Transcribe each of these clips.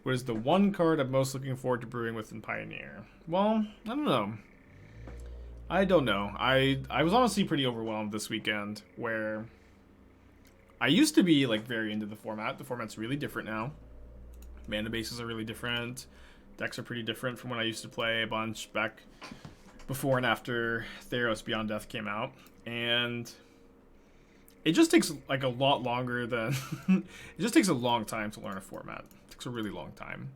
What is the one card I'm most looking forward to brewing with in Pioneer? Well, I don't know. I was honestly pretty overwhelmed this weekend, where I used to be like very into the format. The format's really different now. Mana bases are really different. Decks are pretty different from when I used to play a bunch back before and after Theros Beyond Death came out. And it just takes like a lot longer than... it just takes a long time to learn a format. It takes a really long time.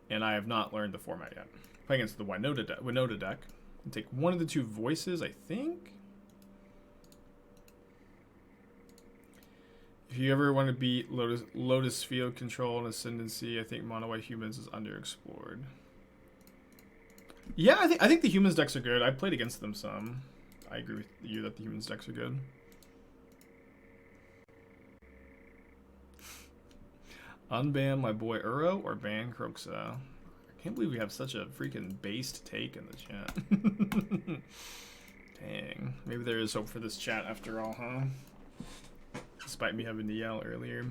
And I have not learned the format yet. Playing against the Winota deck. And take one of the two voices, I think. If you ever want to beat Lotus Field Control and Ascendancy, I think Mono White Humans is underexplored. Yeah, I think the Humans decks are good. I played against them some. I agree with you that the Humans decks are good. Unban my boy Uro or ban Croxa? I can't believe we have such a freaking based take in the chat. Dang. Maybe there is hope for this chat after all, huh? Despite me having to yell earlier.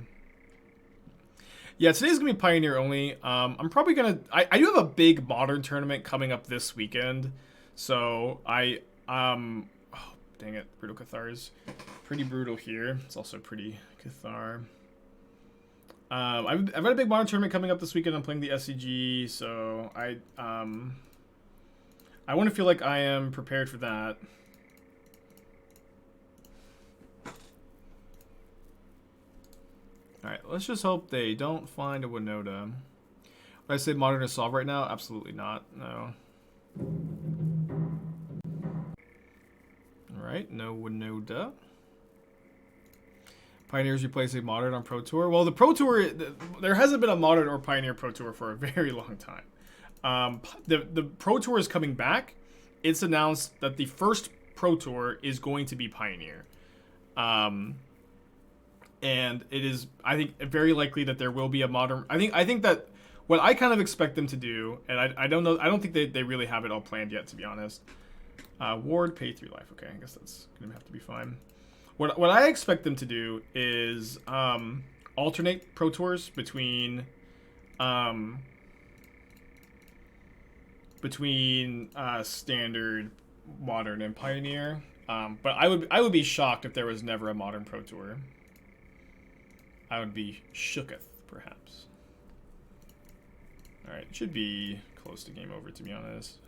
Yeah, today's gonna be Pioneer only. I'm probably gonna... I do have a big Modern tournament coming up this weekend. So, oh, dang it. Brutal Cathars. Pretty brutal here. It's also pretty Cathar. I've got a big Modern tournament coming up this weekend. I'm playing the SCG, so I want to feel like I am prepared for that. Alright, let's just hope they don't find a Winota. Would I say Modern is solved right now? Absolutely not. No. Alright, no Winota. Pioneers replacing Modern on Pro Tour. Well, the Pro Tour, there hasn't been a Modern or Pioneer Pro Tour for a very long time. The Pro Tour is coming back. It's announced that the first Pro Tour is going to be Pioneer. And it is, I think, very likely that there will be a Modern. I think that what I kind of expect them to do, and I don't know, I don't think they really have it all planned yet, to be honest. Ward, pay 3 life. Okay, I guess that's gonna have to be fine. What I expect them to do is alternate Pro Tours between Standard, Modern, and Pioneer. But I would be shocked if there was never a Modern Pro Tour. I would be shooketh, perhaps. Alright, it should be close to game over, to be honest.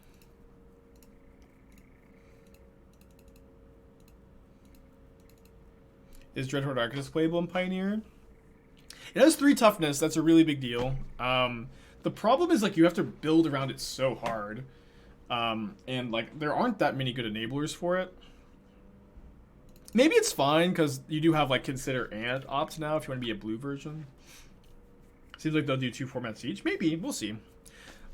Is Dreadhorde Arctis playable in Pioneer? It has 3 toughness. That's a really big deal. The problem is, like, you have to build around it so hard. And, like, there aren't that many good enablers for it. Maybe it's fine, because you do have, like, Consider and Opt now, if you want to be a blue version. Seems like they'll do 2 formats each. Maybe. We'll see.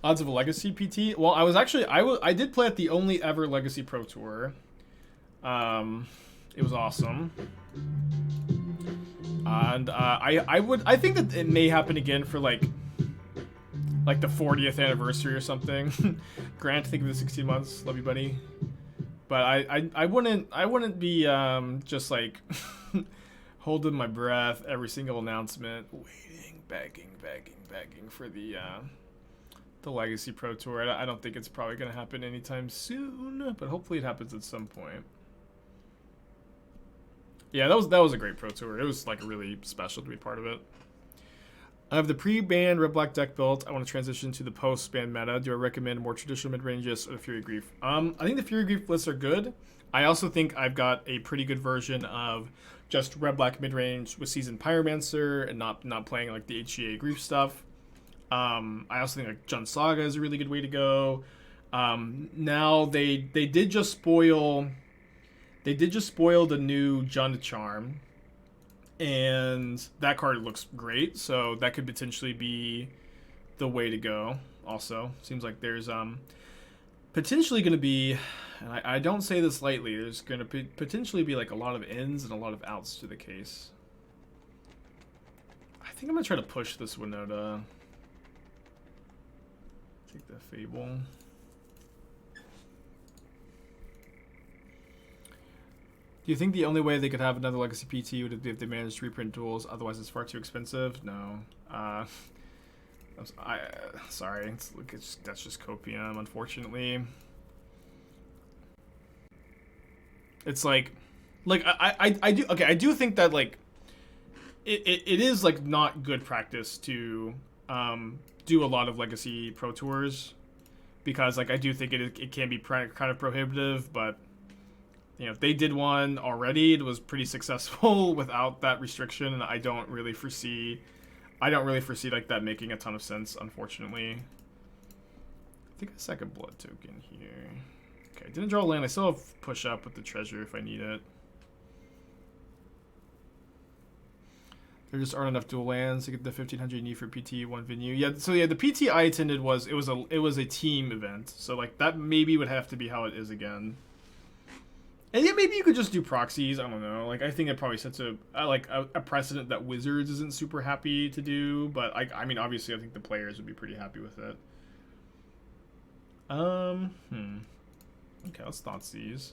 Odds of a Legacy PT. Well, I did play at the only ever Legacy Pro Tour. It was awesome. And I think that it may happen again for like the 40th anniversary or something. Grant, think of the 16 months. Love you, buddy. But I wouldn't be just like holding my breath every single announcement, waiting, begging for the Legacy Pro Tour. I don't think it's probably gonna happen anytime soon, but hopefully it happens at some point. Yeah, that was a great Pro Tour. It was like really special to be part of it. I have the pre-ban Red Black deck built. I want to transition to the post-ban meta. Do I recommend more traditional mid-ranges or the Fury Grief? I think the Fury Grief lists are good. I also think I've got a pretty good version of just Red Black mid-range with Seasoned Pyromancer and not playing like the HGA Grief stuff. I also think like Jund Saga is a really good way to go. Now they did just spoil the new Jund Charm. And that card looks great, so that could potentially be the way to go. Also, seems like there's potentially going to be, and I don't say this lightly, there's going to potentially be like a lot of ins and a lot of outs to the case. I think I'm going to try to push this Winota. Take the Fable. Do you think the only way they could have another Legacy PT would be if they managed to reprint duels? Otherwise, it's far too expensive. No. Sorry, that's just copium, unfortunately. It's like I do think that like it is like not good practice to do a lot of Legacy Pro Tours, because like I do think it can be kind of prohibitive, but you know, if they did one already, it was pretty successful without that restriction, and I don't really foresee like that making a ton of sense, unfortunately. I think a second blood token here. Okay, didn't draw a land. I still have push up with the treasure if I need it. There just aren't enough dual lands to get the 1500 you need for PT one venue. Yeah, so yeah, the PT I attended was it was a team event, so like that maybe would have to be how it is again. And yeah, maybe you could just do proxies. I don't know. Like, I think it probably sets a precedent that Wizards isn't super happy to do. But I mean, obviously, I think the players would be pretty happy with it. Okay, let's Thoughtseize.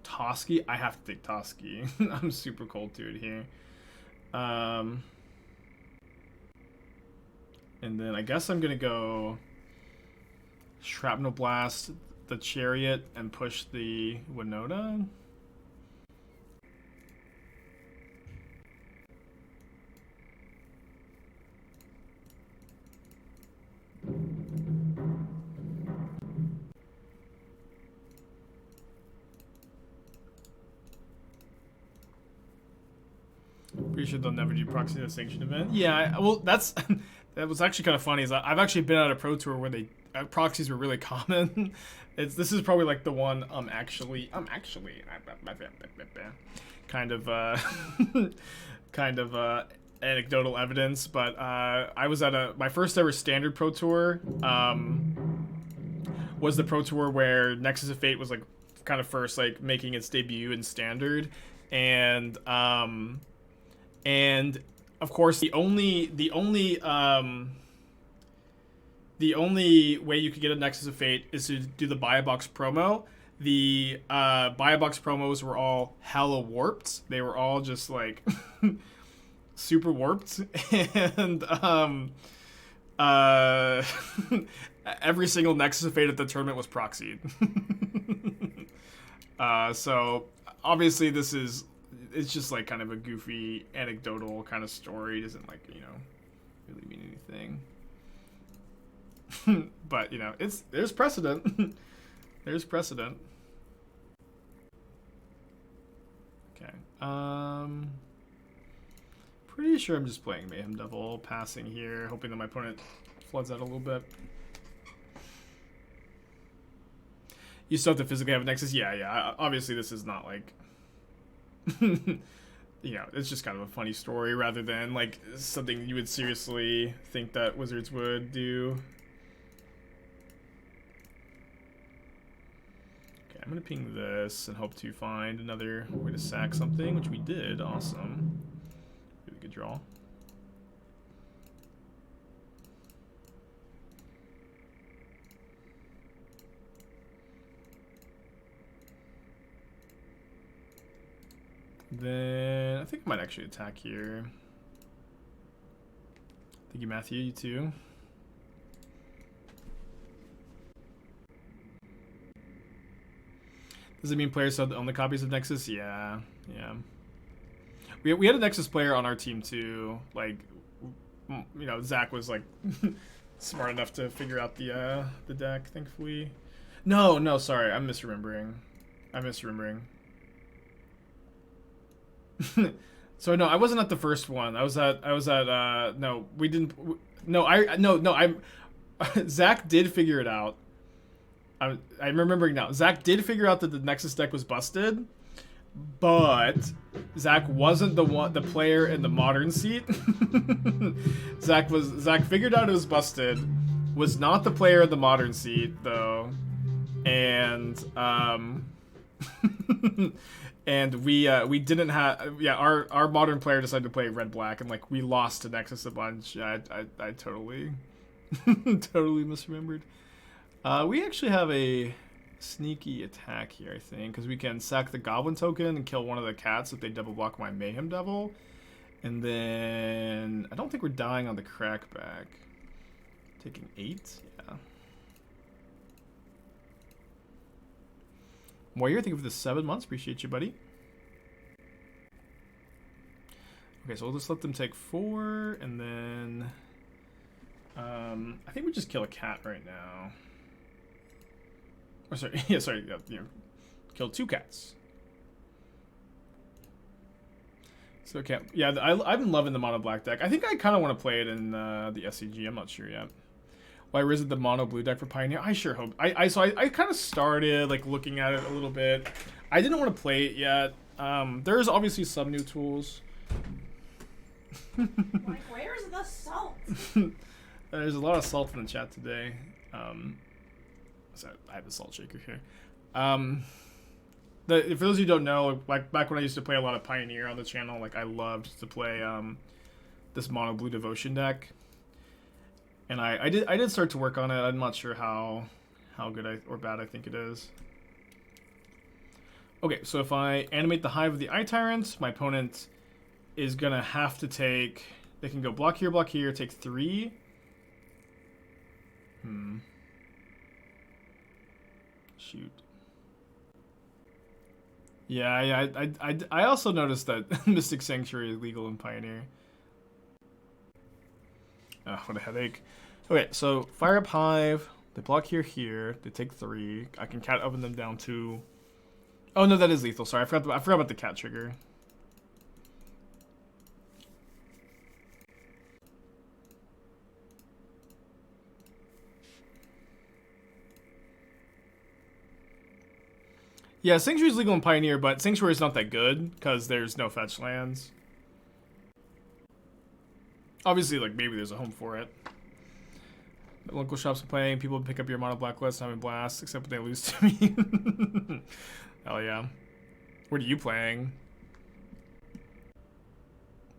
Toski? I have to take Toski. I'm super cold to it here. And then I guess I'm gonna go Shrapnel Blast the Chariot and push the Winota. Pretty sure they'll never do proxy at a sanctioned event. Yeah, well, that's that was actually kind of funny. Is I've actually been at a pro tour where they proxies were really common. This is probably like the one actually kind of anecdotal evidence, but I was at my first ever standard pro tour. Was the pro tour where Nexus of Fate was like kind of first like making its debut in standard, and of course the only way you could get a Nexus of Fate is to do the buy a box promo. The buy a box promos were all hella warped. They were all just like super warped, and every single Nexus of Fate at the tournament was proxied. So obviously it's just like kind of a goofy anecdotal kind of story. It doesn't like, you know, really mean anything. But you know, there's precedent. There's precedent. Okay. Pretty sure I'm just playing Mayhem Devil, passing here, hoping that my opponent floods out a little bit. You still have to physically have a Nexus? Yeah. Obviously, this is not like, you know, it's just kind of a funny story rather than like something you would seriously think that Wizards would do. Okay, I'm gonna ping this and hope to find another way to sack something, which we did. Awesome. Really good draw. Then I think I might actually attack here. Thank you, Matthew. You too. Does it mean players still own the copies of Nexus? Yeah. We had a Nexus player on our team too. Like, you know, Zach was like smart enough to figure out the deck. Thankfully. No, sorry, I'm misremembering. So no, I wasn't at the first one. I was at no, we didn't. No, Zach did figure it out. I'm remembering now. Zach did figure out that the Nexus deck was busted, but Zach wasn't the player in the modern seat. Zach figured out it was busted, was not the player in the modern seat though, and and we didn't have our modern player decided to play red black, and like we lost to Nexus a bunch. I totally totally misremembered. We actually have a sneaky attack here, I think, because we can sack the Goblin token and kill one of the cats if they double block my Mayhem Devil. And then I don't think we're dying on the crackback. Taking 8? Yeah. Warrior, thank you for the 7 months. Appreciate you, buddy. Okay, so we'll just let them take 4, and then... I think we just kill a cat right now. Or sorry, yeah, sorry, you know, kill 2 cats. So cat, yeah, I've been loving the mono black deck. I think I kind of want to play it in the SCG. I'm not sure yet. Why is the mono blue deck for Pioneer? I sure hope. I kind of started like looking at it a little bit. I didn't want to play it yet. There's obviously some new tools. Like, where's the salt? There's a lot of salt in the chat today. So I have the salt shaker here. For those of you who don't know, like back when I used to play a lot of Pioneer on the channel, like I loved to play this mono blue devotion deck, and I did start to work on it. I'm not sure how good or bad I think it is. Okay, so if I animate the Hive with the Eye Tyrant, my opponent is gonna have to take. They can go block here, take 3. Shoot. Yeah. I also noticed that Mystic Sanctuary is legal in Pioneer. Oh, what a headache. Okay, so fire up Hive. They block here. They take 3. I can cat open them down 2. Oh no, that is lethal. Sorry, I forgot about the cat trigger. Yeah, Sanctuary is legal in Pioneer, but Sanctuary is not that good because there's no fetch lands. Obviously, like, maybe there's a home for it. The local shops are playing, people pick up your mono black list, having blast, except when they lose to me. Hell yeah. What are you playing?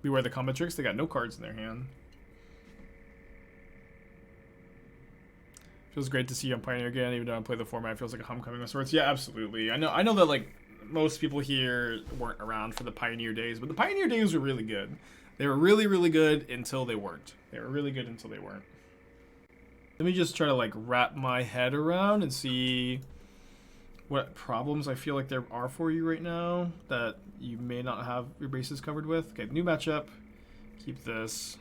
Beware the combat tricks, they got no cards in their hand. Feels great to see you on Pioneer again, even though I don't play the format. It feels like a homecoming of sorts. Yeah, absolutely. I know that like most people here weren't around for the Pioneer days, but the Pioneer days were really good. They were really, really good until they weren't. They were really good until they weren't. Let me just try to like wrap my head around and see what problems I feel like there are for you right now that you may not have your bases covered with. Okay, new matchup. Keep this.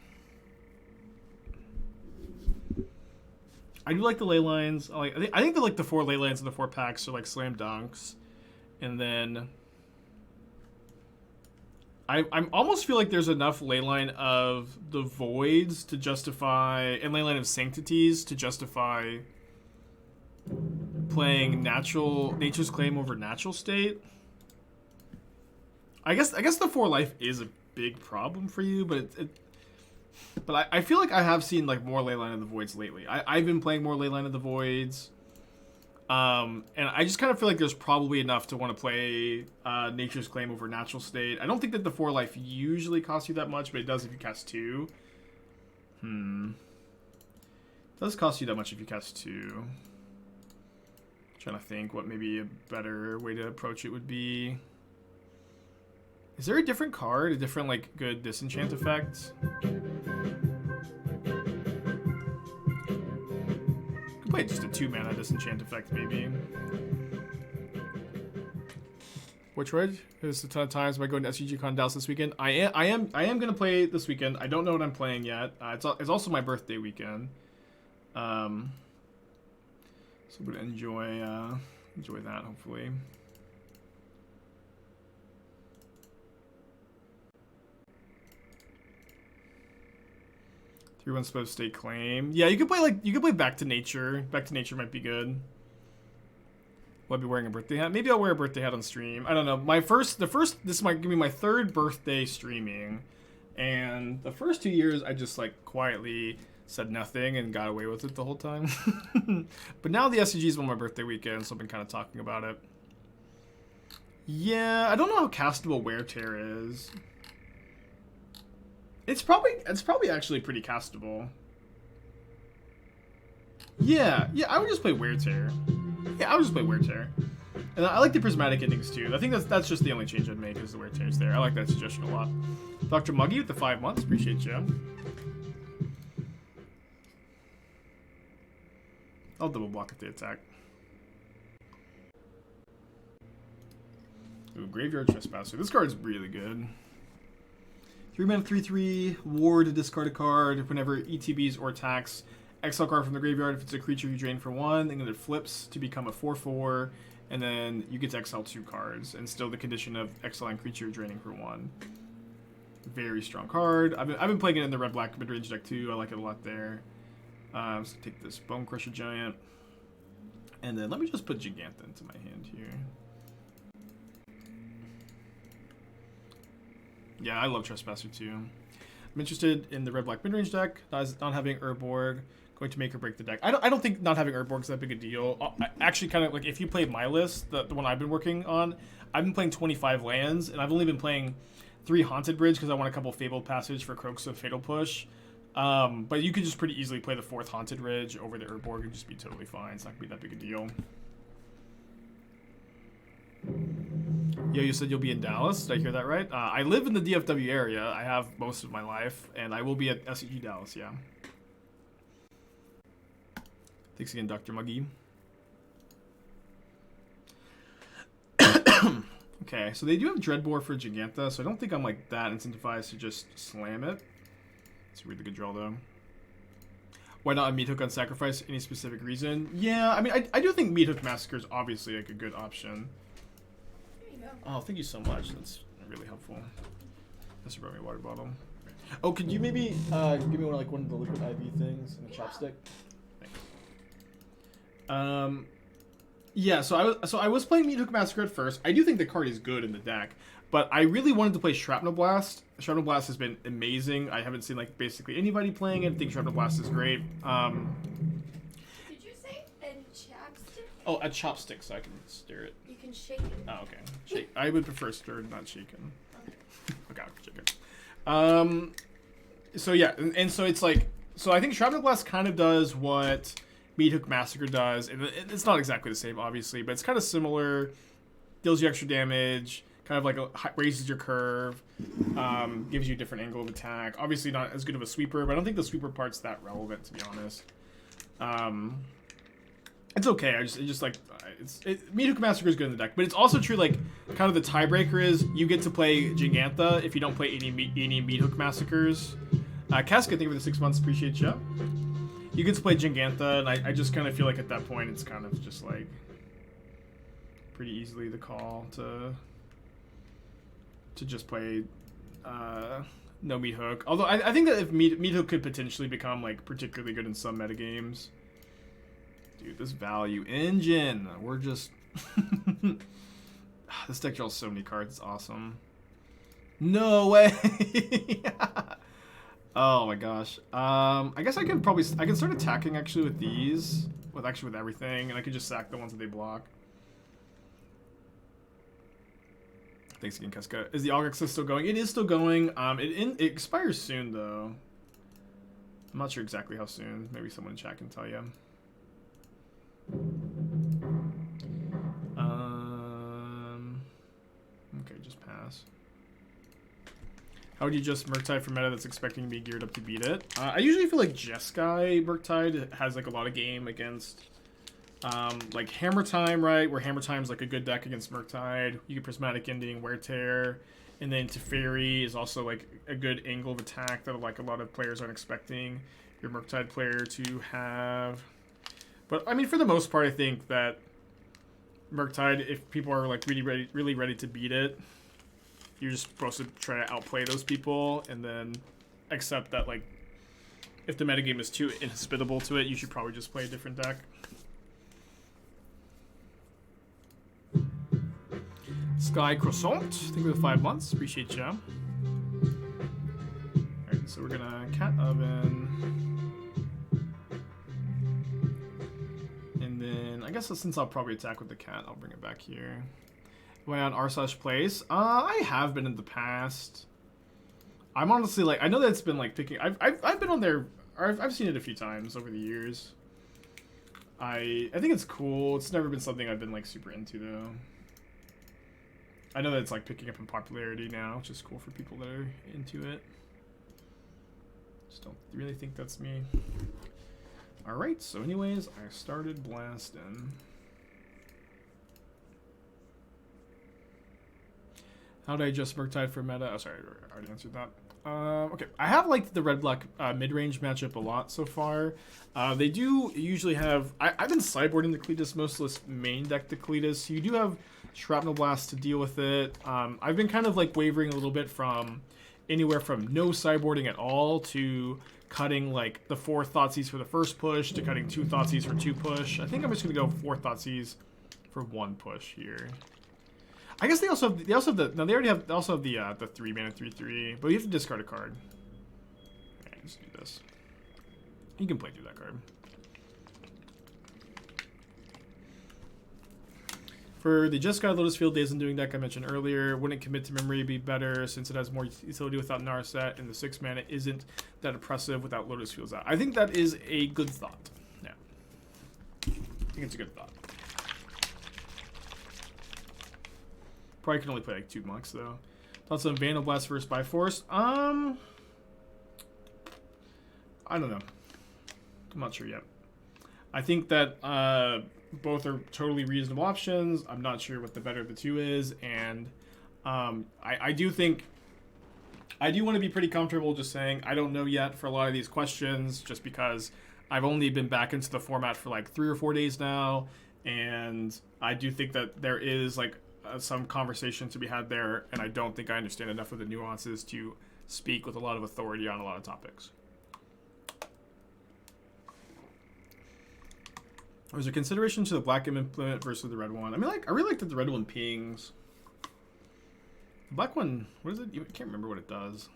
I do like the ley lines. I think that like the 4 ley lines and the 4 packs are like slam dunks, and then I almost feel like there's enough ley line of the voids to justify, and ley line of sanctities to justify playing nature's claim over natural state. I guess the 4 life is a big problem for you, but But I feel like I have seen like more Leyline of the Voids lately. I've been playing more Leyline of the Voids. And I just kind of feel like there's probably enough to want to play Nature's Claim over Natural State. I don't think that the 4 life usually costs you that much, but it does if you cast 2. It does cost you that much if you cast 2. Trying to think what maybe a better way to approach it would be. Is there a different card, a different like good disenchant effect? Could play just a 2-mana disenchant effect maybe. Which red? There's a ton of times. Am I going to SCG Con Dallas this weekend? I am gonna play this weekend. I don't know what I'm playing yet. It's also my birthday weekend. So I'm gonna enjoy that hopefully. 3/1 supposed state claim. Yeah, you could play Back to Nature. Back to Nature might be good. Will I be wearing a birthday hat? Maybe I'll wear a birthday hat on stream. I don't know. This might give me my 3rd birthday streaming, and the first 2 years I just like quietly said nothing and got away with it the whole time. But now the SCG is on my birthday weekend, so I've been kind of talking about it. Yeah, I don't know how castable Wear Tear is. It's probably actually pretty castable. Yeah, I would just play Wear Tear. Yeah, I would just play Wear Tear. And I like the prismatic endings too. I think that's just the only change I'd make is the Wear Tear's there. I like that suggestion a lot. Dr. Muggy with the 5 months, appreciate you. I'll double block at the attack. Ooh, Graveyard Trespasser. This card's really good. 3-mana 3/3 ward to discard a card whenever ETBs or attacks. Exile card from the graveyard. If it's a creature you drain for 1, and then it flips to become a 4/4, and then you get to exile 2 cards, and still the condition of exiling creature draining for 1. Very strong card. I've been playing it in the red-black mid-range deck too. I like it a lot there. So take this Bone Crusher Giant, and then let me just put Jegantha into my hand here. Yeah, I love Trespasser too. I'm interested in the red-black mid-range deck, not having Urborg, going to make or break the deck. I don't think not having Urborg is that big a deal. Actually, kind of like if you play my list, the one I've been working on, I've been playing 25 lands, and I've only been playing 3 Haunted Bridge because I want a couple Fabled Passage for Croaks of Fatal Push. But you could just pretty easily play the 4th Haunted Ridge over the Urborg and just be totally fine. It's not going to be that big a deal. Yo, you said you'll be in Dallas. Did I hear that right? I live in the DFW area. I have most of my life, and I will be at SEG Dallas, yeah. Thanks again, Dr. Muggy. Okay, so they do have Dreadbore for Jegantha, so I don't think I'm like that incentivized to just slam it. It's a really good draw, though. Why not a Meat Hook on Sacrifice? Any specific reason? Yeah, I mean, I do think Meat Hook Massacre is obviously like a good option. Oh, thank you so much. That's really helpful. That's brought me a water bottle. Oh, could you maybe give me one of the liquid IV things and a chopstick? Thanks. Yeah. So I was playing Meat Hook Massacre at first. I do think the card is good in the deck, but I really wanted to play Shrapnel Blast. Shrapnel Blast has been amazing. I haven't seen like basically anybody playing it. I think Shrapnel Blast is great. Did you say a chapstick? Oh, a chopstick, so I can stir it. You can shake it. Oh, okay. Shake. I would prefer stirred, not shaken. Okay, shaken. So yeah, and so it's like, so I think Shrapnel Blast kind of does what Meat Hook Massacre does. And it's not exactly the same, obviously, but it's kind of similar. Deals you extra damage, kind of like raises your curve, gives you a different angle of attack. Obviously not as good of a sweeper, but I don't think the sweeper part's that relevant, to be honest. It's okay. Meat Hook Massacre is good in the deck, but it's also true. Like, kind of the tiebreaker is you get to play Jegantha if you don't play any Meat Hook Massacres. Casca, thank you for the 6 months. Appreciate you. You get to play Jegantha, and I just kind of feel like at that point it's kind of just like pretty easily the call to just play no Meat Hook. Although I think that if Meat Hook could potentially become like particularly good in some metagames. Dude, this value engine. We're just... This deck draws so many cards. It's awesome. No way! Oh my gosh. I guess I can start attacking actually with these. With everything. And I can just sack the ones that they block. Thanks again, Casca. Is the Algax still going? It is still going. It expires soon, though. I'm not sure exactly how soon. Maybe someone in chat can tell you. Okay, just pass. How would you just Murktide for meta that's expecting to be geared up to beat it? I usually feel like Jeskai Murktide has like a lot of game against like Hammer Time, right? Where Hammer Time's like a good deck against Murktide. You get Prismatic Ending, Wear Tear, and then Teferi is also like a good angle of attack that like a lot of players aren't expecting your Murktide player to have. But I mean, for the most part, I think that Murktide, if people are like really ready to beat it, you're just supposed to try to outplay those people, and then accept that like if the metagame is too inhospitable to it, you should probably just play a different deck. Sky Croissant, thank you for the 5 months. Appreciate you. Alright, so we're gonna Cat Oven. And then, I guess since I'll probably attack with the cat, I'll bring it back here. Am I on r/place? I have been in the past. I'm honestly like, I know that it's been like picking. I've been on there. I've seen it a few times over the years. I think it's cool. It's never been something I've been like super into though. I know that it's like picking up in popularity now, which is cool for people that are into it. Just don't really think that's me. Alright, so anyways, I started blasting. How did I adjust Murktide for meta? Oh, sorry, I already answered that. Okay, I have liked the red-black mid-range matchup a lot so far. They do usually have... I've been sideboarding the Cletus, most of this main deck the Cletus. You do have Shrapnel Blast to deal with it. I've been kind of like wavering a little bit from anywhere from no sideboarding at all to cutting like the 4 Thoughtseizes for the first push to cutting 2 Thoughtseizes for 2 push. I think I'm just going to go 4 Thoughtseizes for 1 push here. I guess they also have the no, they already have the 3 mana 3/3, but you have to discard a card. Okay, just do this. You can play through that card. For the just got Lotus Field Days and doing deck I mentioned earlier, wouldn't commit to memory be better since it has more utility without Narset, and the 6 mana isn't that oppressive without Lotus Fields out. I think that is a good thought. Yeah, I think it's a good thought. Probably can only play like 2 monks though. Thoughts on Vandal Blast versus Byforce? I don't know. I'm not sure yet. I think that both are totally reasonable options. I'm not sure what the better of the 2 is, and I do think I do want to be pretty comfortable just saying I don't know yet for a lot of these questions, just because I've only been back into the format for like 3 or 4 days now, and I do think that there is like some conversation to be had there, and I don't think I understand enough of the nuances to speak with a lot of authority on a lot of topics. Was there consideration to the black implement versus the red one? I mean, like, I really like that the red one pings. The black one, what is it? I can't remember what it does.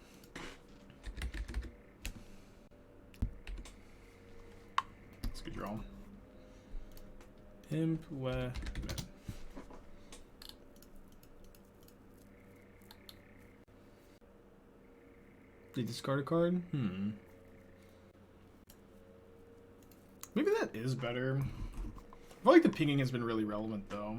It's a good draw. Implement. Did you discard a card? Maybe that is better. I feel like the pinging has been really relevant, though.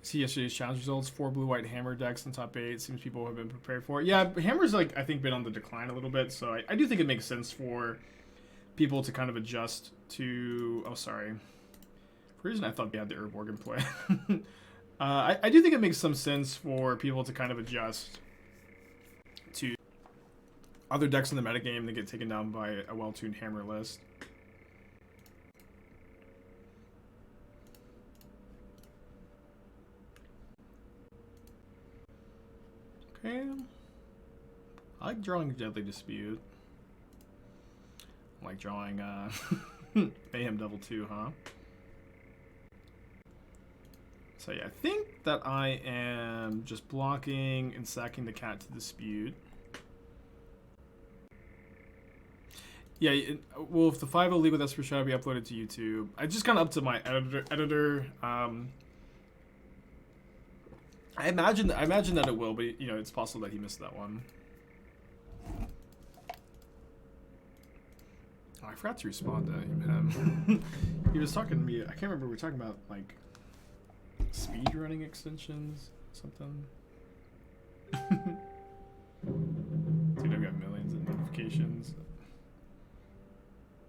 See yesterday's challenge results. 4 blue-white hammer decks in top 8. Seems people have been prepared for it. Yeah, hammer's, like, I think been on the decline a little bit, so I do think it makes sense for people to kind of adjust to... Oh, sorry. For a reason I thought we had the Urborg in play. I do think it makes some sense for people to kind of adjust to other decks in the metagame that get taken down by a well-tuned hammer list. Okay. I like drawing Deadly Dispute. I like drawing Mayhem Devil too, huh? So yeah, I think that I am just blocking and sacking the cat to dispute. Yeah, well, if the 5.0 League with Esper shall be uploaded to YouTube, I just kind of up to my editor. I imagine that it will, but you know, it's possible that he missed that one. Oh, I forgot to respond to him. He was talking to me. I can't remember. We were talking about like speedrunning extensions, something. Dude, I've got millions of notifications.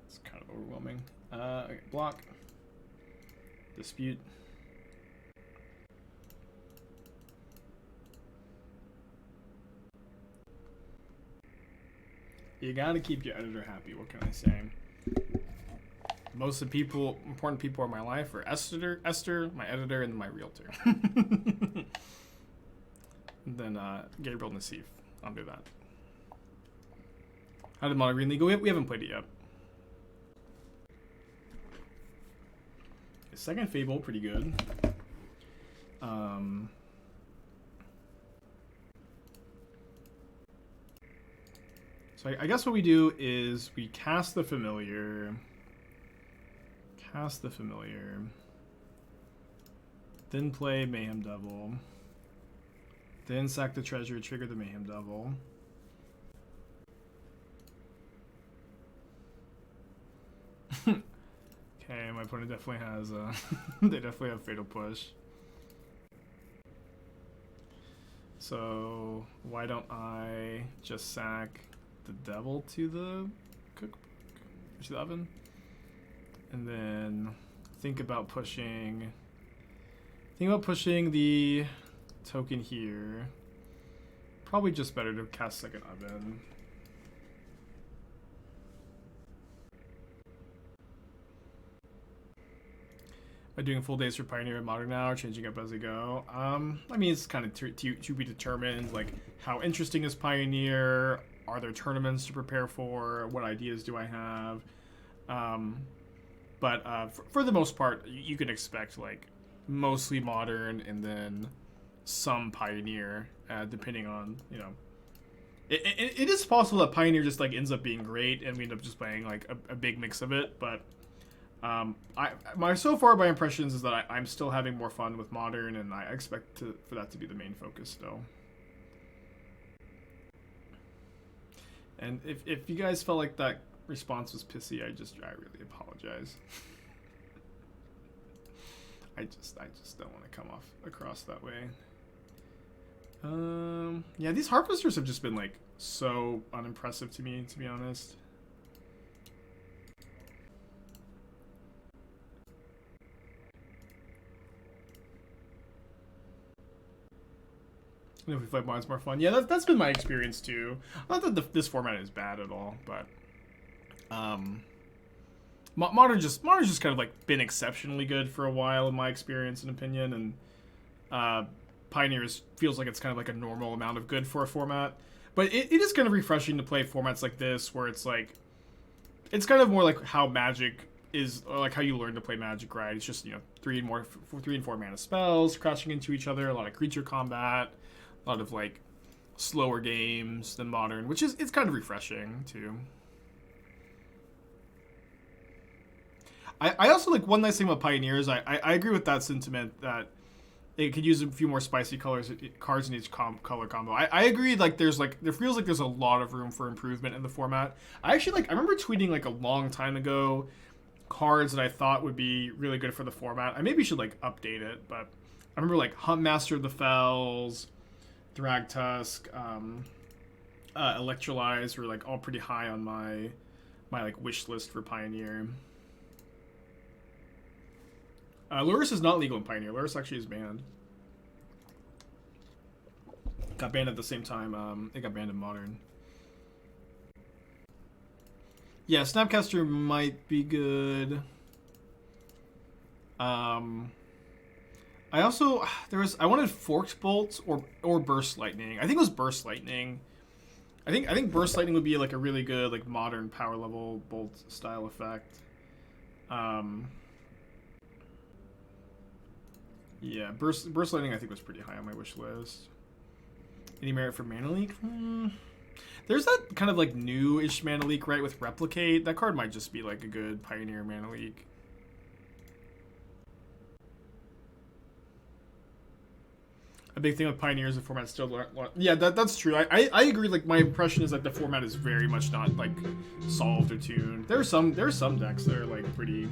It's kind of overwhelming. Okay, block. Dispute. You gotta keep your editor happy, what can I say? Most of the important people in my life are Esther, my editor, and my realtor. And then Gabriel Nassif. I'll do that. How did Mono Green League go? We haven't played it yet. Second Fable, pretty good. So I guess what we do is we cast the Familiar. Then play Mayhem Devil. Then sack the treasure, trigger the Mayhem Devil. Okay, my opponent definitely has they definitely have Fatal Push. So why don't I just sack the devil to the to the oven, and then think about pushing the token here. Probably just better to cast second oven. Am I doing full days for Pioneer and Modern now, or changing up as I go? I mean, it's kind of to be determined. Like, how interesting is Pioneer? Are there tournaments to prepare for? What ideas do I have? But for the most part, you can expect like mostly Modern and then some Pioneer, depending on, you know. It is possible that Pioneer just like ends up being great and we end up just playing like a big mix of it, but so far my impressions is that I'm still having more fun with Modern, and I expect for that to be the main focus still. And if you guys felt like that response was pissy, I really apologize. I just don't want to come across that way. Yeah, these Harvesters have just been like so unimpressive to me, to be honest. And if we fight mods, more fun. Yeah, that's been my experience too. Not that this format is bad at all, but Modern's just kind of like been exceptionally good for a while in my experience and opinion, and Pioneers feels like it's kind of like a normal amount of good for a format. But it is kind of refreshing to play formats like this, where it's like, it's kind of more like how Magic is, or like how you learn to play Magic, right? It's just, you know, 3 and 4 mana spells crashing into each other, a lot of creature combat, a lot of like slower games than Modern, which is, it's kind of refreshing too. I also like, one nice thing about Pioneers, I agree with that sentiment that it could use a few more spicy cards in each color combo. I agree, like there feels like there's a lot of room for improvement in the format. I remember tweeting like a long time ago cards that I thought would be really good for the format. I maybe should like update it, but I remember like Huntmaster of the Fells, Thragtusk, Electrolyze were like all pretty high on my like wish list for Pioneer. Lurrus is not legal in Pioneer. Lurrus actually is banned. Got banned at the same time. It got banned in Modern. Yeah, Snapcaster might be good. I wanted Forked Bolt or Burst Lightning. I think it was Burst Lightning. I think Burst Lightning would be like a really good like Modern power level bolt style effect. Yeah, Burst Lightning I think was pretty high on my wish list. Any merit for Mana Leak? There's that kind of like new-ish Mana Leak, right, with Replicate. That card might just be like a good Pioneer Mana Leak. A big thing with Pioneers, the format still... Yeah, that's true. I agree. Like, my impression is that the format is very much not, like, solved or tuned. There are some decks that are, like, pretty...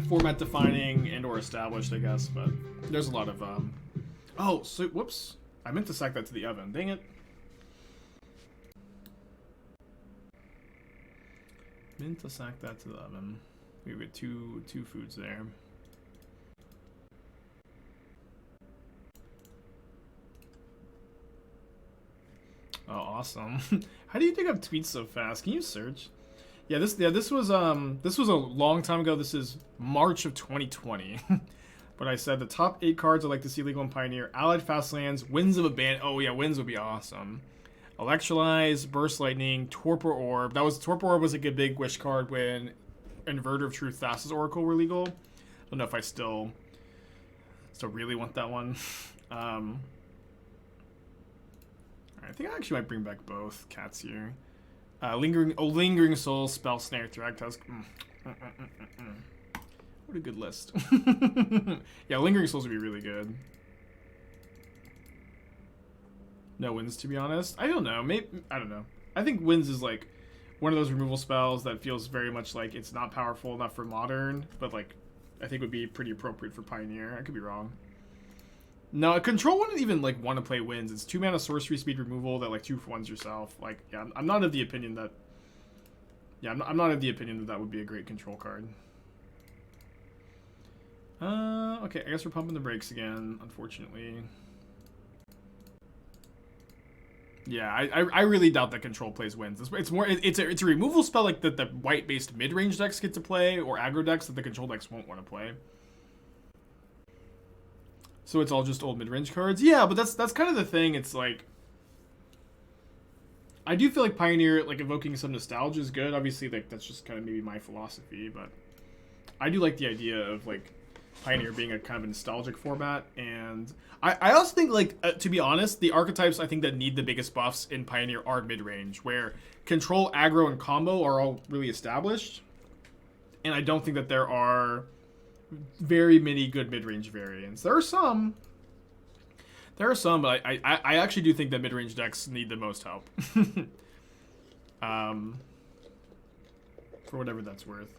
format defining and or established, I guess, but there's a lot of oh, so whoops, I meant to sack that to the oven, dang it. Meant to sack that to the oven. We get two foods there. Oh, awesome. How do you dig up tweets so fast? Can you search? Yeah, this was a long time ago. This is March of 2020. But I said the top 8 cards I'd like to see legal in Pioneer: Allied Fastlands, Winds of Abandon. Oh yeah, Winds would be awesome. Electrolyze, Burst Lightning, Torpor Orb. Torpor Orb was like a big wish card when Inverter of Truth, Thassa's Oracle were legal. I don't know if I still really want that one. I think I actually might bring back both cats here. Lingering Soul, Spell Snare, Thragtusk. What a good list. Yeah, Lingering Souls would be really good. No Winds, to be honest. I don't know. I don't know. I think Winds is like one of those removal spells that feels very much like it's not powerful enough for Modern, but like I think would be pretty appropriate for Pioneer. I could be wrong. No, control wouldn't even like want to play wins. It's 2 mana sorcery speed removal that like 2-for-1s yourself. Like, yeah, I'm not of the opinion that. Yeah, I'm not of the opinion that that would be a great control card. Okay, I guess we're pumping the brakes again, unfortunately. Yeah, I really doubt that control plays wins. It's more it's a removal spell like the white based mid range decks get to play, or aggro decks that the control decks won't want to play. So it's all just old mid range cards. Yeah, but that's kind of the thing. It's like I do feel like Pioneer, like evoking some nostalgia is good. Obviously, like that's just kind of maybe my philosophy, but I do like the idea of like Pioneer being a kind of a nostalgic format. And I also think, like, to be honest, the archetypes I think that need the biggest buffs in Pioneer are mid-range, where control, aggro, and combo are all really established. And I don't think that there are very many good mid-range variants. There are some, but I actually do think that mid-range decks need the most help. For whatever that's worth.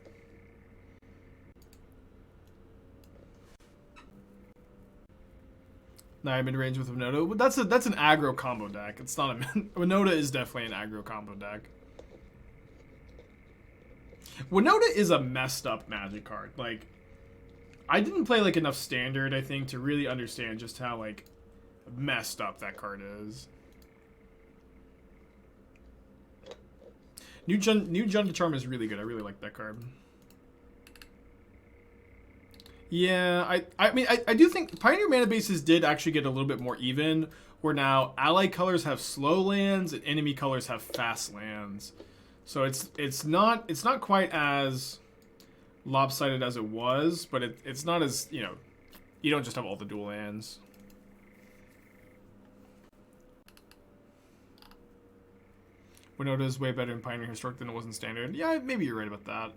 Nah, mid-range with Winota. That's an aggro combo deck. It's not a Winota is definitely an aggro combo deck. Winota is a messed up Magic card. Like, I didn't play like enough Standard, I think, to really understand just how like messed up that card is. New Jegantha Charm is really good. I really like that card. Yeah, I mean, I do think Pioneer mana bases did actually get a little bit more even, where now ally colors have slow lands and enemy colors have fast lands. So it's not quite as lopsided as it was, but it's not as, you know, you don't just have all the dual lands. Winota is way better in Pioneer Historic than it was in Standard. Yeah, maybe you're right about that.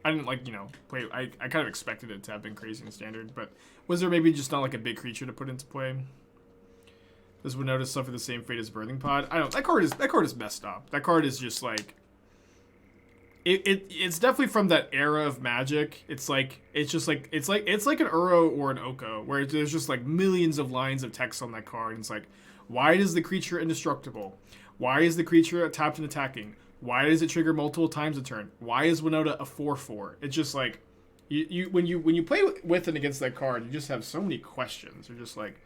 I didn't, like, you know, play. I kind of expected it to have been crazy in Standard, but was there maybe just not like a big creature to put into play? Does Winota suffer the same fate as Birthing Pod? I don't. That card is messed up. That card is just like. It's definitely from that era of Magic. It's like it's like an Uro or an Oko, where there's just like millions of lines of text on that card. And it's like, why is the creature indestructible? Why is the creature tapped and attacking? Why does it trigger multiple times a turn? Why is Winota a 4/4? It's just like, when you play with and against that card, you just have so many questions. You're just like,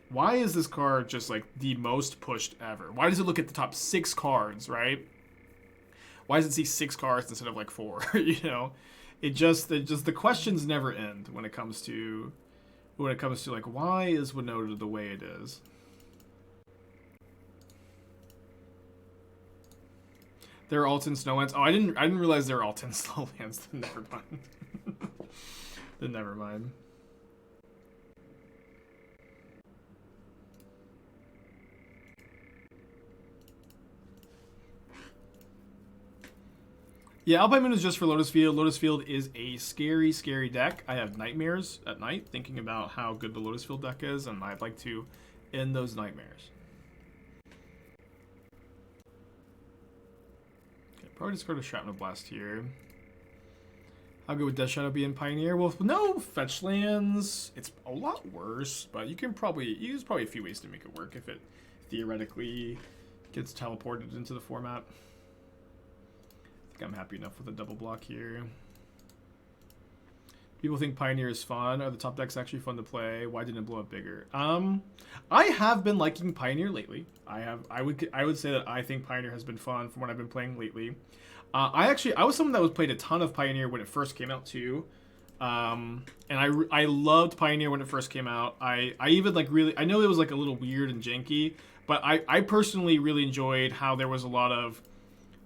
why is this card just like the most pushed ever? Why does it look at the top 6 cards, right? Why does it see 6 cards instead of like 4? You know, it just the questions never end when it comes to like, why is Winota the way it is? They're Alton Snowlands. Oh, I didn't realize they were Alton Snowlands. Then never mind. Then never mind. Yeah, Alpine Moon is just for Lotus Field. Lotus Field is a scary, scary deck. I have nightmares at night thinking about how good the Lotus Field deck is, and I'd like to end those nightmares. Probably discard a Shrapnel Blast here. How good would Death Shadow be in Pioneer? Well, no fetch lands, it's a lot worse, but there's probably a few ways to make it work if it theoretically gets teleported into the format. I think I'm happy enough with a double block here. People think Pioneer is fun. Are the top decks actually fun to play? Why didn't it blow up bigger? I have been liking Pioneer lately. I would say that I think Pioneer has been fun from what I've been playing lately. I was someone that was played a ton of Pioneer when it first came out too. And I loved Pioneer when it first came out. I even like really, I know it was like a little weird and janky, but I personally really enjoyed how there was a lot of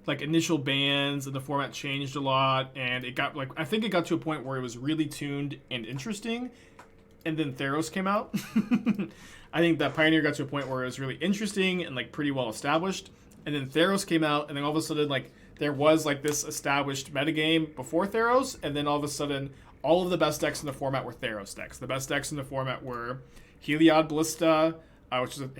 like initial bans and the format changed a lot, and it got like, I think it got to a point where it was really tuned and interesting, and then Theros came out. I think that Pioneer got to a point where it was really interesting and like pretty well established, and then Theros came out, and then all of a sudden like there was like this established metagame before Theros, and then all of a sudden all of the best decks in the format were Theros decks. The best decks in the format were Heliod Ballista, which is an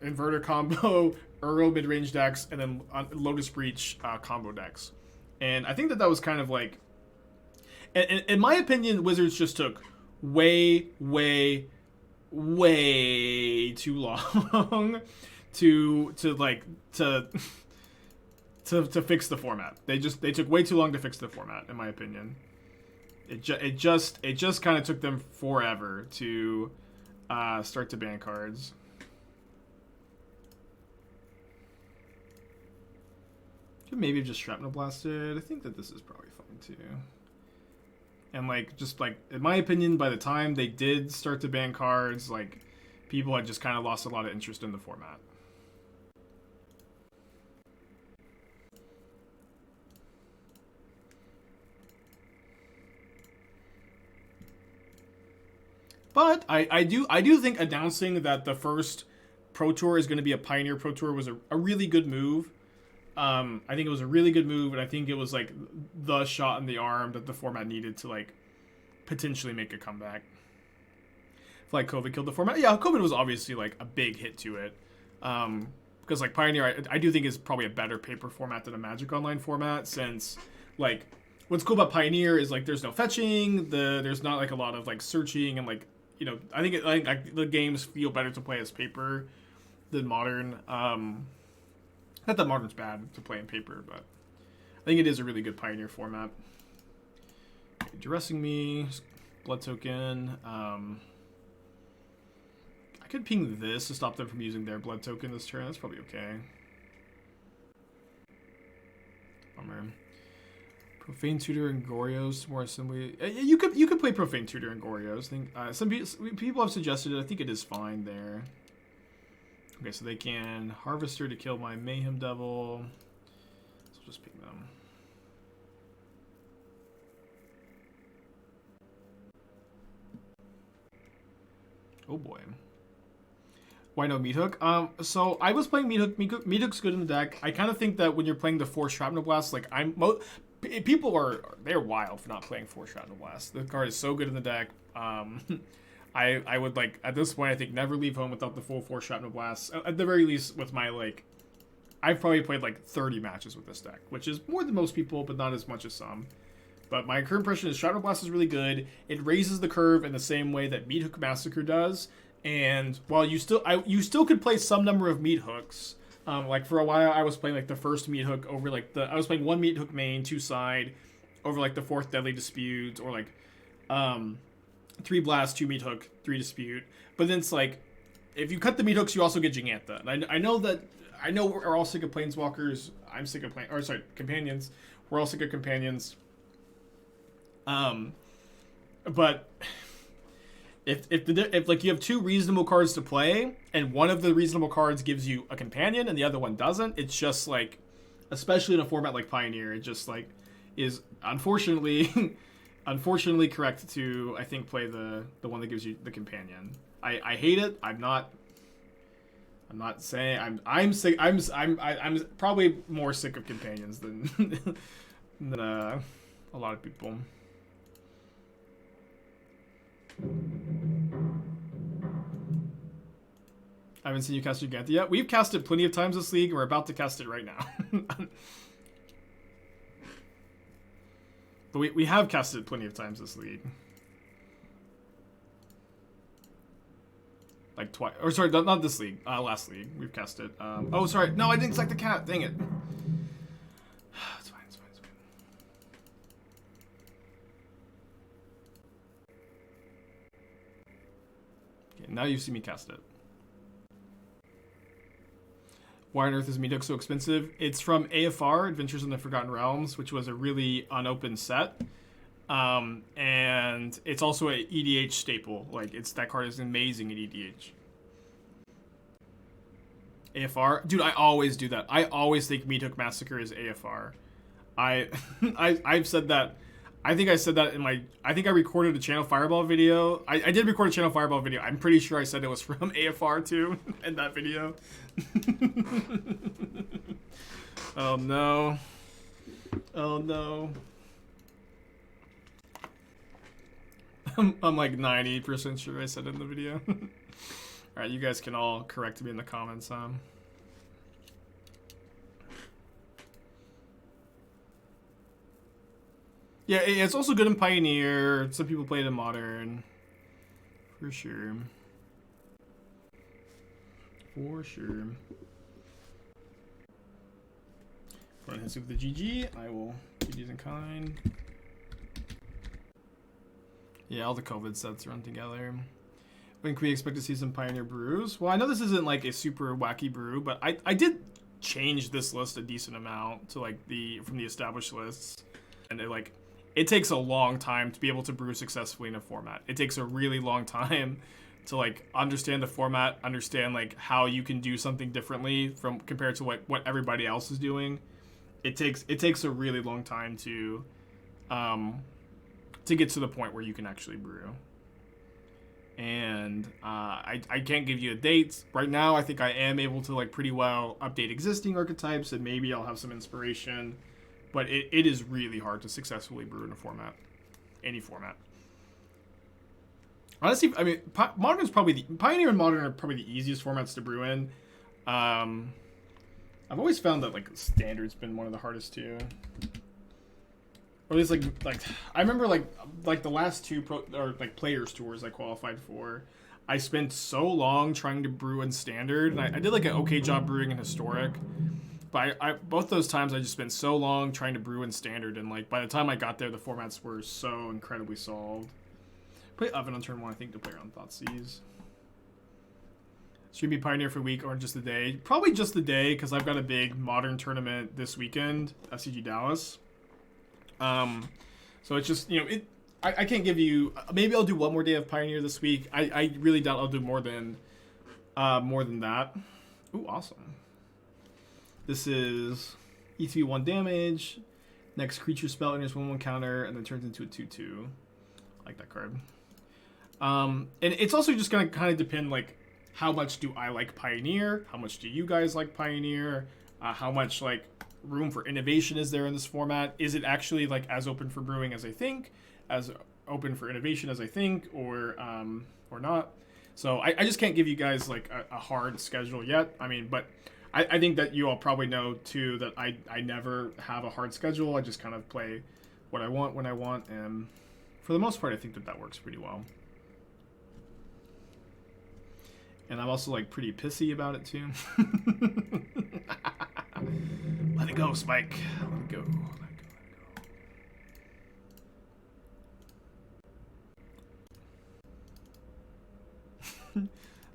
inverter combo, Uro mid-range decks, and then Lotus Breach combo decks. And I think that was kind of like... in my opinion, Wizards just took way way too long to fix the format. They took way too long to fix the format, in my opinion. It just kind of took them forever to start to ban cards. Could maybe have just Shrapnel Blasted. I think that this is probably fine too. And like, just like, in my opinion, by the time they did start to ban cards, like, people had just kind of lost a lot of interest in the format. But I do think announcing that the first Pro Tour is going to be a Pioneer Pro Tour was a really good move. I think it was a really good move, and I think it was like the shot in the arm that the format needed to like potentially make a comeback. I feel like COVID killed the format. Yeah, COVID was obviously like a big hit to it. Because like Pioneer, I do think is probably a better paper format than a Magic Online format, since like what's cool about Pioneer is like there's no fetching, there's not like a lot of like searching, and like, you know, I think the games feel better to play as paper than Modern. Not that Modern's bad to play in paper, but I think it is a really good Pioneer format. Okay, Duressing me, Blood Token. I could ping this to stop them from using their Blood Token this turn. That's probably okay. Bummer. Profane Tutor and Goryo's more assembly. You could play Profane Tutor and Goryo's. I think some people have suggested it. I think it is fine there. Okay, so they can Harvester to kill my Mayhem Devil. So we'll just ping them. Oh boy. Why no Meat Hook? So I was playing Meat Hook. Meat Hook's good in the deck. I kind of think that when you're playing the 4 Shrapnel Blast, like they're wild for not playing 4 Shrapnel Blast. The card is so good in the deck. I would, like, at this point, I think never leave home without the full 4 Shrapnel Blasts. At the very least, with my, like, I've probably played, like, 30 matches with this deck, which is more than most people, but not as much as some. But my current impression is Shrapnel Blast is really good. It raises the curve in the same way that Meat Hook Massacre does. And while you still could play some number of Meat Hooks, like, for a while, I was playing, like, the first Meat Hook over, like, I was playing 1 Meat Hook main, 2 side, over, like, the 4th Deadly Dispute, or, like, 3 Blast, 2 Meat Hook, 3 Dispute. But then it's like, if you cut the Meat Hooks, you also get Jegantha. And I know we're all sick of Planeswalkers. I'm sick of Companions. We're all sick of Companions. But if like you have 2 reasonable cards to play, and one of the reasonable cards gives you a Companion and the other one doesn't, it's just like, especially in a format like Pioneer, it just like is unfortunately correct to, I think, play the one that gives you the Companion. I hate it. I'm not saying I'm sick. I'm probably more sick of Companions than a lot of people. I haven't seen you cast Jegantha yet. We've cast it plenty of times this league, and we're about to cast it right now. But we have cast it plenty of times this league. Like twice. Or sorry, not this league. Last league. We've cast it. Oh, sorry. No, I didn't select the cat. Dang it. It's fine, it's fine, it's fine. Okay, now you see me cast it. Why on earth is Meat Hook so expensive? It's from AFR, Adventures in the Forgotten Realms, which was a really unopened set. And it's also an EDH staple. Like, that card is amazing in EDH. AFR? Dude, I always do that. I always think Meat Hook Massacre is AFR. I've said that. I think I said that in my... I think I recorded a Channel Fireball video. I did record a Channel Fireball video. I'm pretty sure I said it was from AFR too in that video. Oh no. Oh no. I'm like 90% sure I said it in the video. Alright, you guys can all correct me in the comments, Yeah, it's also good in Pioneer. Some people play it in Modern. For sure. For sure. Go ahead and hit with the GG. I will give these in kind. Yeah, all the COVID sets run together. When can we expect to see some Pioneer brews? Well, I know this isn't like a super wacky brew, but I did change this list a decent amount to like from the established lists, and it takes a long time to be able to brew successfully in a format. It takes a really long time to like understand the format, understand like how you can do something differently from compared to what everybody else is doing. It takes a really long time to get to the point where you can actually brew. And I can't give you a date right now. I think I am able to like pretty well update existing archetypes, and maybe I'll have some inspiration. But it is really hard to successfully brew in a format, any format. Honestly, I mean, Modern is probably Pioneer and Modern are probably the easiest formats to brew in. I've always found that like Standard's been one of the hardest too. Or at least like I remember like the last two players tours I qualified for, I spent so long trying to brew in Standard, and I did like an okay job brewing in Historic, but I both those times I just spent so long trying to brew in Standard, and like by the time I got there, the formats were so incredibly solved. Play Oven on turn 1, I think, to play around Thoughtseize. Should be Pioneer for a week or just a day? Probably just a day, because I've got a big Modern tournament this weekend, FCG Dallas. So it's just, I can't give you, maybe I'll do one more day of Pioneer this week. I really doubt I'll do more than that. Ooh, awesome. This is ETB 1 damage, next creature spell enters 1/1 counter, and then turns into a 2/2. I like that card. And it's also just gonna kind of depend, like, how much do I like Pioneer? How much do you guys like Pioneer? How much, like, room for innovation is there in this format? Is it actually like as open for brewing as I think, as open for innovation as I think, or not? So I just can't give you guys like a hard schedule yet. I mean, but I think that you all probably know too that I never have a hard schedule. I just kind of play what I want when I want, and for the most part I think that works pretty well. And I'm also like pretty pissy about it too. Let it go, Spike. Let it go.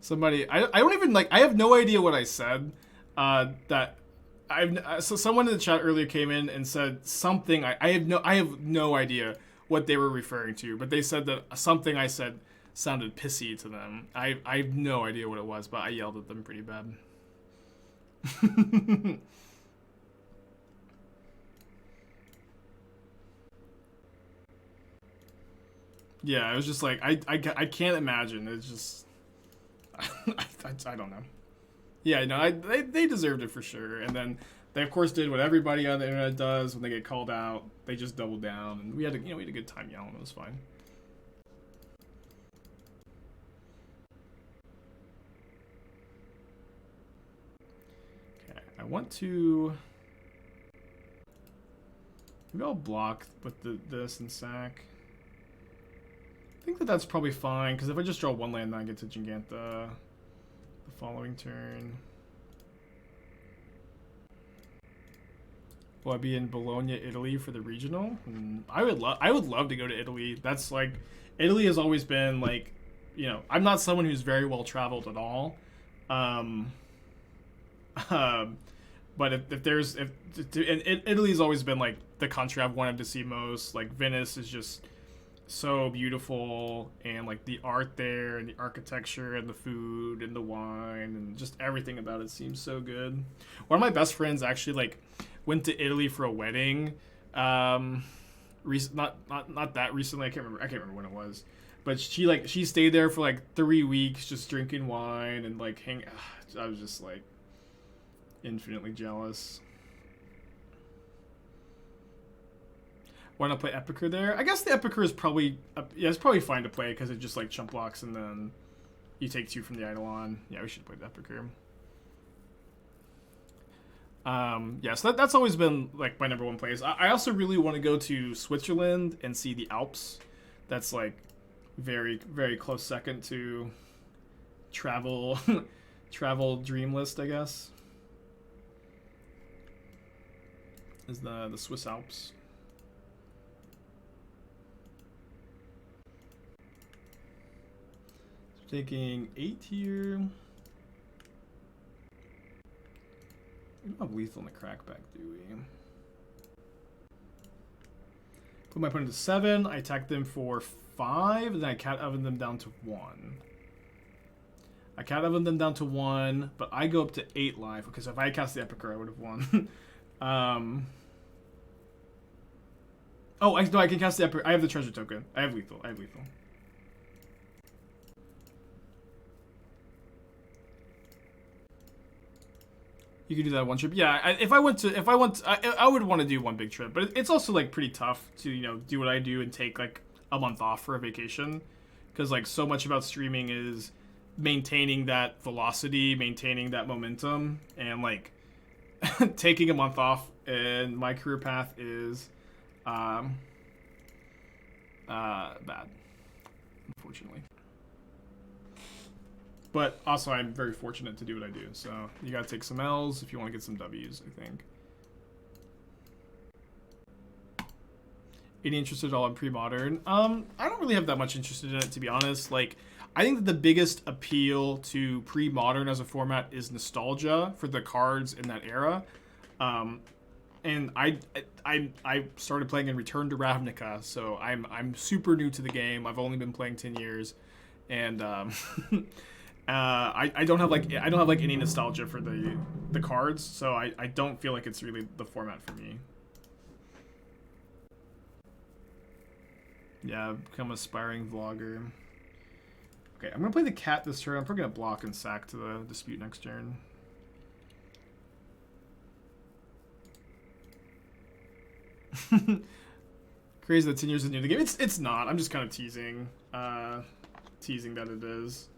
Somebody, I don't even like. I have no idea what I said. So someone in the chat earlier came in and said something. I have no idea what they were referring to, but they said that something I said sounded pissy to them. I have no idea what it was, but I yelled at them pretty bad. Yeah, it was just like, I can't imagine. It's just, I don't know. Yeah, no, they deserved it for sure. And then they, of course, did what everybody on the internet does when they get called out. They just doubled down, and we had a good time yelling. It was fine. Okay, I want to... Maybe I'll block with this and sack. I think that's probably fine, because if I just draw one land, then I get to Jegantha the following turn. Will I be in Bologna, Italy for the regional? I would love to go to Italy. That's like, Italy has always been like, I'm not someone who's very well traveled at all. But and Italy's always been like the country I've wanted to see most. Like Venice is just so beautiful, and like the art there and the architecture and the food and the wine and just everything about it seems so good. One of my best friends actually like went to Italy for a wedding. Not that recently. I can't remember when it was. But she stayed there for like 3 weeks just drinking wine and like I was just like infinitely jealous. Why not play Epicure there? I guess the Epicure is probably it's probably fine to play because it just like chump blocks and then you take 2 from the Eidolon. Yeah, we should play the Epicure. Yeah, so that's always been like my #1 place. I also really want to go to Switzerland and see the Alps. That's like very, very close second to travel travel dream list, I guess. Is the Swiss Alps. So taking 8 here. We don't have lethal in the crackback, do we? Put my opponent to 7. I attack them for 5, and then I cat oven them down to 1. I cat oven them down to 1, but I go up to 8 life. Okay, so if I cast the Epicure, I would have won. Oh, no, I can cast the Epicure. I have the treasure token. I have lethal. You can do that one trip. Yeah, if I went, I would want to do one big trip, but it's also like pretty tough to, you know, do what I do and take like a month off for a vacation, because like so much about streaming is maintaining that velocity, maintaining that momentum, and like taking a month off in my career path is bad, unfortunately. But also, I'm very fortunate to do what I do. So you gotta take some L's if you want to get some W's, I think. Any interest at all in pre-modern? I don't really have that much interest in it, to be honest. Like, I think that the biggest appeal to pre-modern as a format is nostalgia for the cards in that era. And I started playing in Return to Ravnica, so I'm super new to the game. I've only been playing 10 years, and I don't have like any nostalgia for the cards, so I don't feel like it's really the format for me. Yeah, become aspiring vlogger. Okay, I'm gonna play the cat this turn. I'm probably gonna block and sack to the dispute next turn. Crazy that 10 years is new to the game. It's not. I'm just kind of teasing. Teasing that it is.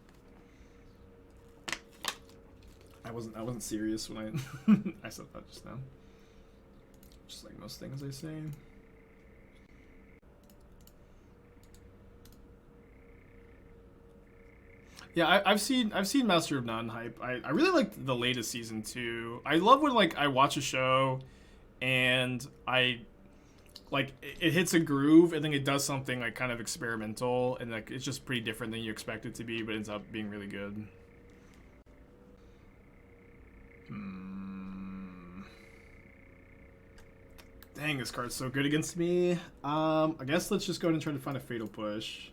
I wasn't serious when I said that just now. Just like most things I say. Yeah, I've seen Master of None hype. I really liked the latest season too. I love when like I watch a show and it hits a groove and then it does something like kind of experimental, and like it's just pretty different than you expect it to be, but ends up being really good. Dang, this card's so good against me. I guess let's just go ahead and try to find a Fatal Push.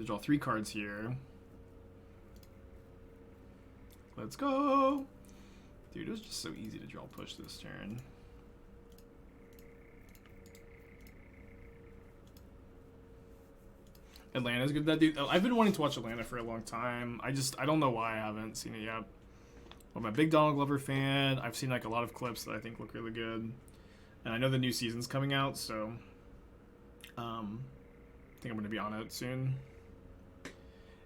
Draw 3 cards here. Let's go. Dude, it was just so easy to draw push this turn. Atlanta's good. That dude, I've been wanting to watch Atlanta for a long time. I don't know why I haven't seen it yet. I'm a big Donald Glover fan. I've seen like a lot of clips that I think look really good, and I know the new season's coming out, so I think I'm gonna be on it soon.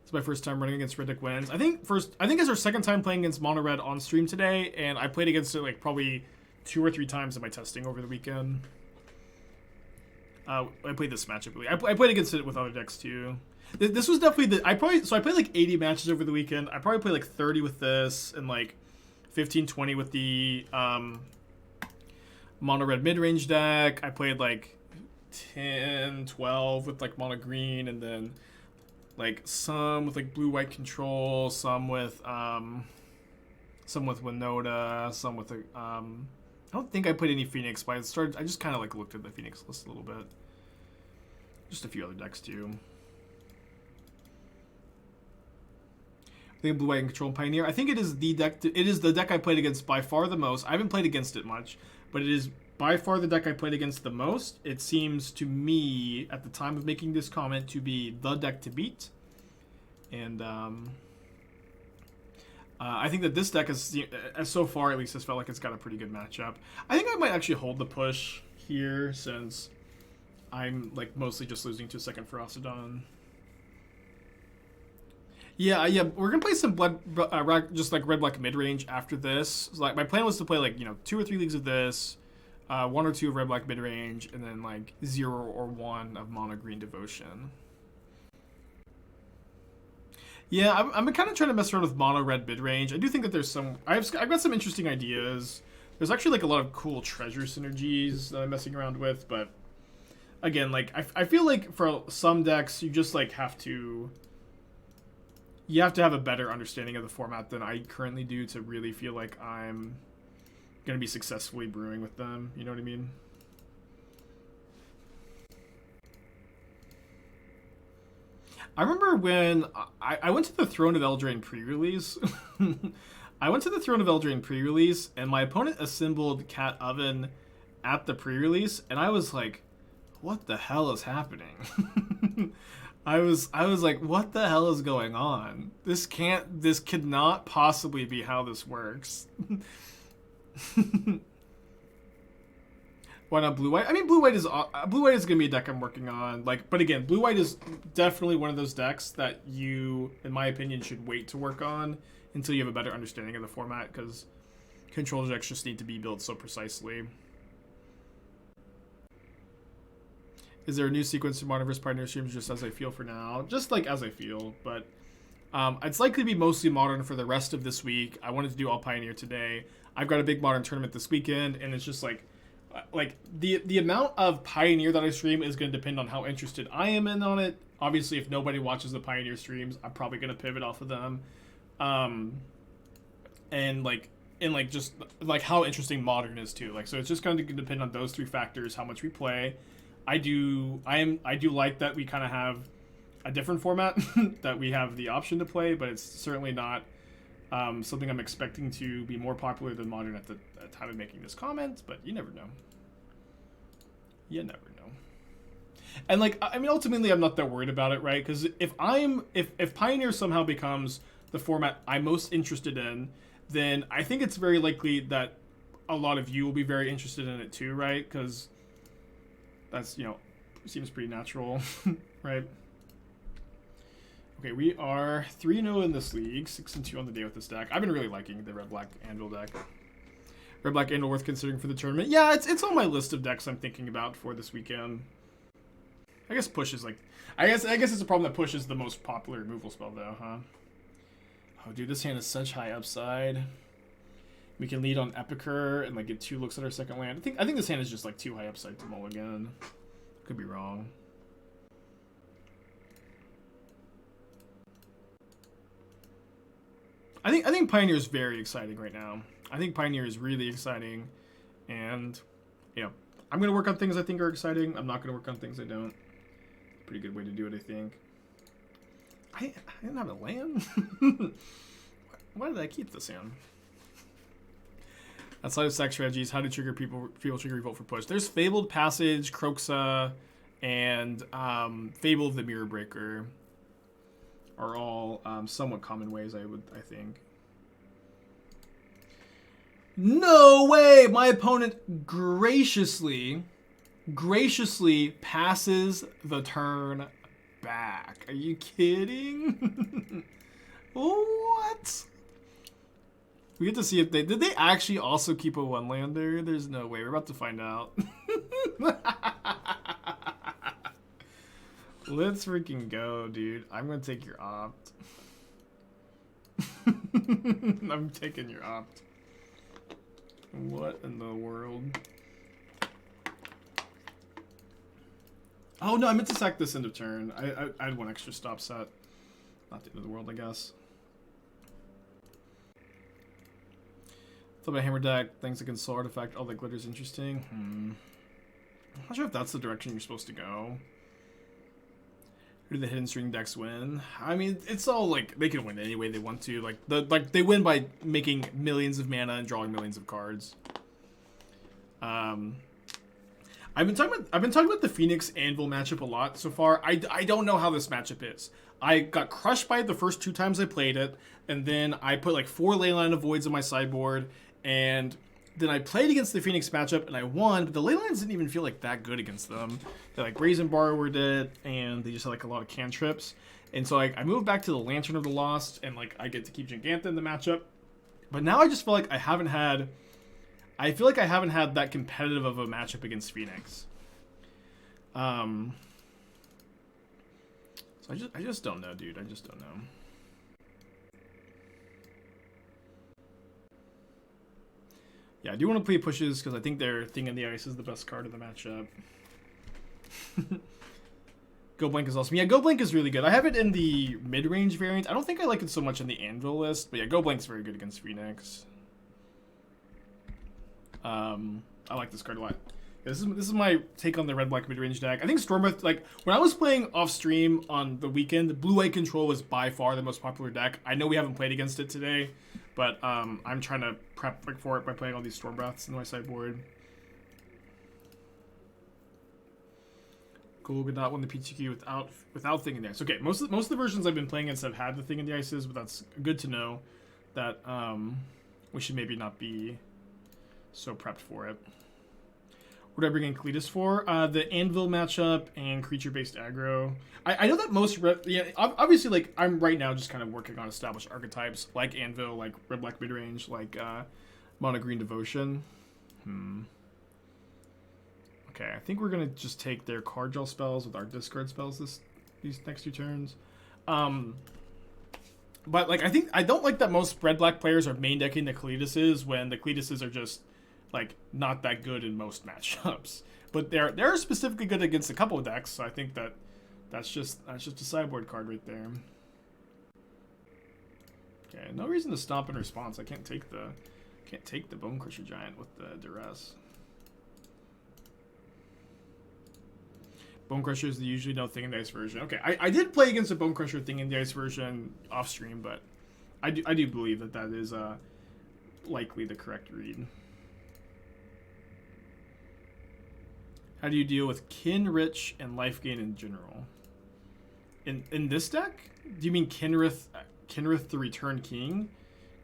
It's my first time running against Red Deck Wins. I think it's our second time playing against Mono Red on stream today, and I played against it like probably 2 or 3 times in my testing over the weekend. I played this matchup. I played against it with other decks too. This was definitely I played like 80 matches over the weekend. I probably played like 30 with this and like 15, 20 with the Mono Red mid-range deck. I played like 10, 12 with like Mono Green, and then like some with like blue-white control, some with Winota, some with I don't think I played any Phoenix, but I just kind of like looked at the Phoenix list a little bit. Just a few other decks too. I think blue-white and control Pioneer. I think it is the deck. It is the deck I played against by far the most. I haven't played against it much, but it is by far the deck I played against the most. It seems to me, at the time of making this comment, to be the deck to beat. And I think that this deck has, so far at least, has felt like it's got a pretty good matchup. I think I might actually hold the push here, since I'm like mostly just losing to a second Ferocidon. Yeah, we're gonna play some just like red-black mid-range after this. So, like, my plan was to play like 2 or 3 leagues of this, 1 or 2 of red-black mid-range, and then like 0 or 1 of mono green devotion. Yeah, I'm kind of trying to mess around with mono red mid range. I do think that there's some. I've got some interesting ideas. There's actually like a lot of cool treasure synergies that I'm messing around with, but again, like I feel like for some decks you just like have to. You have to have a better understanding of the format than I currently do to really feel like I'm gonna be successfully brewing with them. You know what I mean? I remember when I went to the Throne of Eldraine pre-release. I went to the Throne of Eldraine pre-release, and my opponent assembled Cat Oven at the pre-release, and I was like, "What the hell is happening?" I was like, "What the hell is going on? This could not possibly be how this works." Why not blue white? I mean, blue white is gonna be a deck I'm working on. Like, but again, blue white is definitely one of those decks that you, in my opinion, should wait to work on until you have a better understanding of the format, because control decks just need to be built so precisely. Is there a new sequence to Modern vs. Pioneer streams? Just as I feel for now, just like as I feel, but it's likely to be mostly Modern for the rest of this week. I wanted to do all Pioneer today. I've got a big Modern tournament this weekend, and it's just like the amount of Pioneer that I stream is going to depend on how interested I am in on it. Obviously, if nobody watches the Pioneer streams, I'm probably going to pivot off of them. And just like how interesting Modern is too. Like, so it's just going to depend on those three factors: how much we play. I do like that we kind of have a different format that we have the option to play, but it's certainly not something I'm expecting to be more popular than Modern at the time of making this comment, but you never know. You never know. And like, I mean, ultimately, I'm not that worried about it, right? Because if Pioneer somehow becomes the format I'm most interested in, then I think it's very likely that a lot of you will be very interested in it too, right? Because that's, seems pretty natural, right? Okay, we are 3-0 in this league, 6-2 on the day with this deck. I've been really liking the Red-Black Anvil deck. Red-Black Anvil worth considering for the tournament. Yeah, it's on my list of decks I'm thinking about for this weekend. I guess Push is like... I guess it's a problem that Push is the most popular removal spell, though, huh? Oh, dude, this hand is such high upside. We can lead on Epicure and like get 2 looks at our second land. I think this hand is just like too high upside to mulligan. Could be wrong. I think Pioneer is very exciting right now. I think Pioneer is really exciting, and I'm gonna work on things I think are exciting. I'm not gonna work on things I don't. Pretty good way to do it, I think. I didn't have a land. Why did I keep this hand? Outside of stack strategies, how to trigger people trigger revolt for push. There's Fabled Passage, Croxa, and Fable of the Mirror Breaker. Are all somewhat common ways, I think. No way! My opponent graciously passes the turn back. Are you kidding? What? We get to see if did they actually also keep a 1-lander? There's no way. We're about to find out. Let's freaking go, dude. I'm gonna take your opt. I'm taking your opt. What in the world? Oh no, I meant to sack this end of turn. I had 1 extra stop set. Not the end of the world, I guess. Thought about hammer deck, things that can soul artifact, all that glitter's interesting. I'm not sure if that's the direction you're supposed to go. Who do the hidden string decks win? I mean, it's all like they can win any way they want to. Like they win by making millions of mana and drawing millions of cards. I've been talking about the Phoenix Anvil matchup a lot so far. I don't know how this matchup is. I got crushed by it the first 2 times I played it, and then I put like 4 Leyline of Voids on my sideboard, and then I played against the Phoenix matchup and I won, but the Leylines didn't even feel like that good against them. They like Brazen Borrower did, and they just had like a lot of cantrips. And so I moved back to the Lantern of the Lost, and like I get to keep Jegantha in the matchup. But now I just feel like I haven't had that competitive of a matchup against Phoenix. So I just don't know, dude. I just don't know. Yeah, I do want to play pushes because I think their Thing in the Ice is the best card of the matchup. Go Blank is awesome. Yeah, Go Blank is really good. I have it in the mid-range variant. I don't think I like it so much in the Anvil list, but yeah, Go Blank's very good against Phoenix. I like this card a lot. Yeah, this is my take on the red-black mid-range deck. I think Stormbreath, like, when I was playing off-stream on the weekend, Blue-White Control was by far the most popular deck. I know we haven't played against it today, but I'm trying to prep for it by playing all these Stormbreaths in my sideboard. Cool, but not win the PTQ without Thing in the Ice. Okay, most of the versions I've been playing against have had the Thing in the Ices, but that's good to know that we should maybe not be so prepped for it. What did I bring in Cletus for? The Anvil matchup and creature-based aggro. I know that most obviously, like, I'm right now just kind of working on established archetypes like Anvil, like red black midrange, like mono green devotion. Okay, I think we're gonna just take their card draw spells with our discard spells these next 2 turns. But like I don't like that most red black players are main decking the Cletuses when the Cletuses are just like not that good in most matchups. But they're specifically good against a couple of decks, so I think that's just a sideboard card right there. Okay, no reason to stomp in response. I can't take the Bone Crusher Giant with the Duress. Bone Crusher is the usually no Thing in the Ice version. Okay, I did play against a Bone Crusher Thing in the Ice version off stream, but I do believe that is likely the correct read. How do you deal with Kinrich and life gain in general? In this deck, do you mean Kinrith the Return King?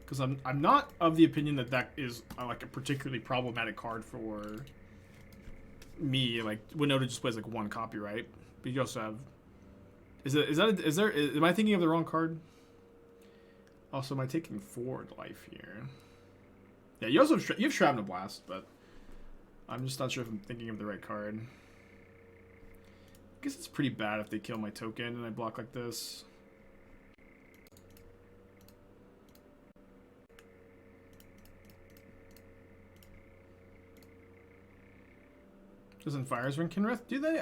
Because I'm not of the opinion that is like a particularly problematic card for me. Like Winota just plays like 1 copy, right? But you also have am I thinking of the wrong card? Also, am I taking forward life here? Yeah, you also have Shrapnel Blast, but I'm just not sure if I'm thinking of the right card. I guess it's pretty bad if they kill my token and I block like this. Doesn't Fires Ring Kinrith? Do they?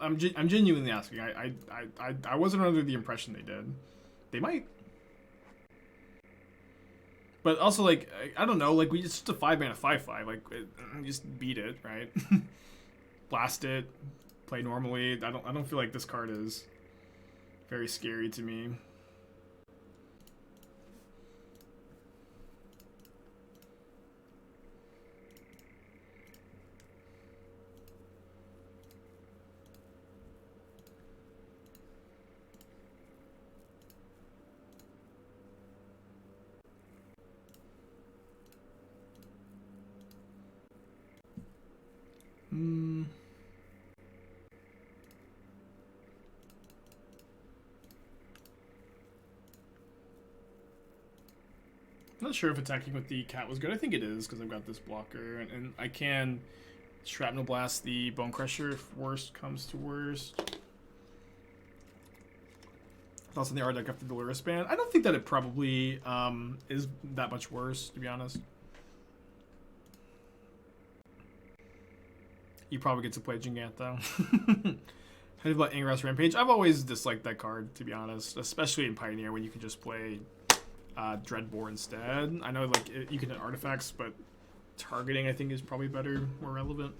I'm genuinely asking. I wasn't under the impression they did. They might. But also, like, I don't know. Like, it's just a 5-mana 5/5. Like, just beat it, right? Blast it. Play normally. I don't feel like this card is very scary to me. I'm not sure if attacking with the cat was good. I think it is because I've got this blocker, and I can Shrapnel Blast the Bone Crusher if worst comes to worst. Thoughts on the R deck after the Duress ban? I don't think that it probably is that much worse, to be honest. You probably get to play Jegantha. How do you feel about Ingress Rampage? I've always disliked that card, to be honest, especially in Pioneer when you can just play Dreadbore instead. I know like you can hit artifacts, but targeting I think is probably better, more relevant.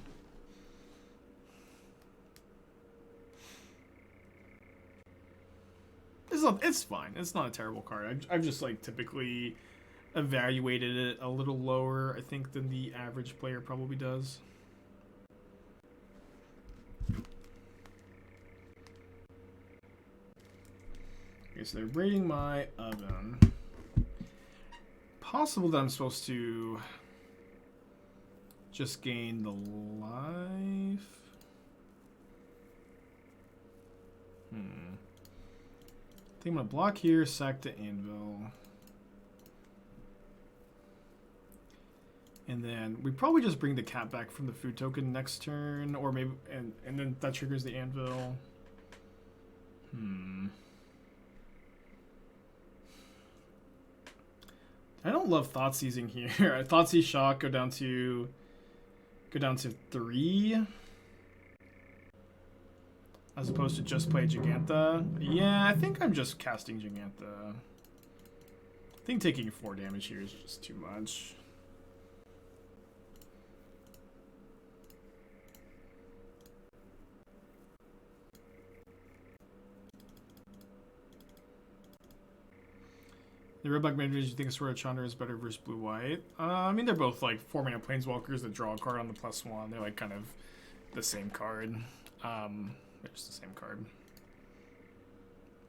It's fine. It's not a terrible card. I've just like typically evaluated it a little lower, I think, than the average player probably does. Okay, so they're raiding my oven. Possible that I'm supposed to just gain the life. I think I'm gonna block here, sack to Anvil. And then we probably just bring the cat back from the food token next turn, or maybe and then that triggers the Anvil. I don't love Thoughtseizing here. Thoughtseize Shock go down to 3. As opposed to just play Jegantha. Yeah, I think I'm just casting Jegantha. I think taking 4 damage here is just too much. The red black mid-range, you think Sword of Chandra is better versus blue white? I mean, they're both like 4-mana planeswalkers that draw a card on the +1. They're like kind of the same card. They're just the same card.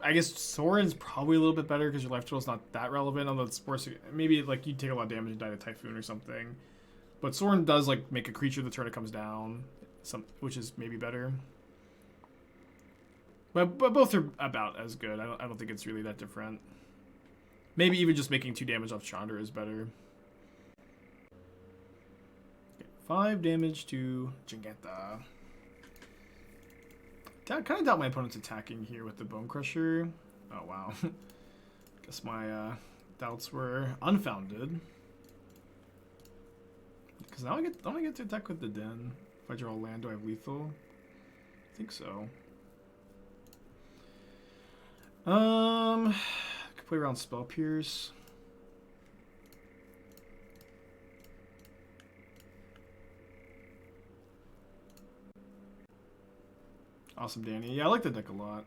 I guess Sorin's probably a little bit better because your life total is not that relevant. Although it's worse, maybe like you take a lot of damage and die to Typhoon or something. But Sorin does like make a creature the turn it comes down, which is maybe better. But both are about as good. I don't think it's really that different. Maybe even just making 2 damage off Chandra is better. Okay, 5 damage to Jegantha. I kind of doubt my opponent's attacking here with the Bone Crusher. Oh, wow. Guess my doubts were unfounded. Because now don't I get to attack with the Den? If I draw a land, do I have lethal? I think so. I could play around Spell Pierce. Awesome, Danny. Yeah, I like the deck a lot.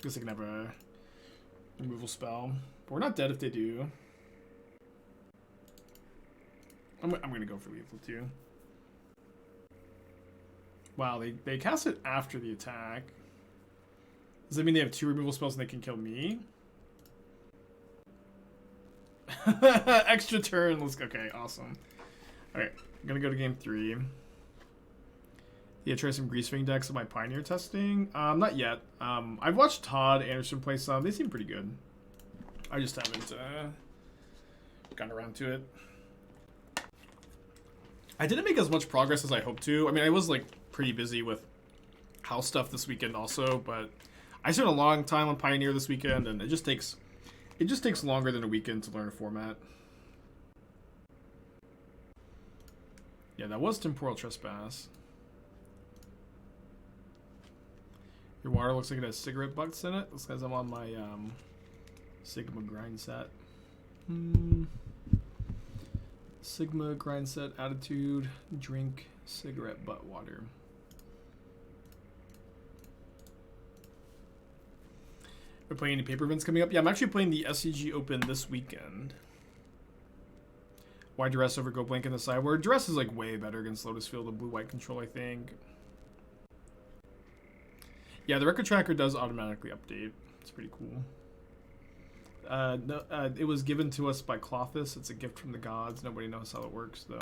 Guess they can have a removal spell. But we're not dead if they do. I'm going to go for lethal, too. Wow, they cast it after the attack. Does that mean they have 2 removal spells and they can kill me? Extra turn. Let's go. Okay, awesome. Alright, I'm going to go to game 3. Yeah, try some Greasewing decks in my Pioneer testing. Not yet. I've watched Todd Anderson play some. They seem pretty good. I just haven't gotten around to it. I didn't make as much progress as I hoped to. I mean, I was like pretty busy with house stuff this weekend also, but I spent a long time on Pioneer this weekend, and it just takes longer than a weekend to learn a format. Yeah, that was Temporal Trespass. Your water looks like it has cigarette butts in it. This because I'm on my Sigma grind set. Sigma grind set attitude. Drink cigarette butt water. We're playing any paper events coming up? Yeah, I'm actually playing the SCG Open this weekend. Why Duress over Go Blank in the sideboard? Duress is like way better against Lotus Field and blue-white control, I think. Yeah, the record tracker does automatically update. It's pretty cool. It was given to us by Clothis. It's a gift from the gods. Nobody knows how it works, though.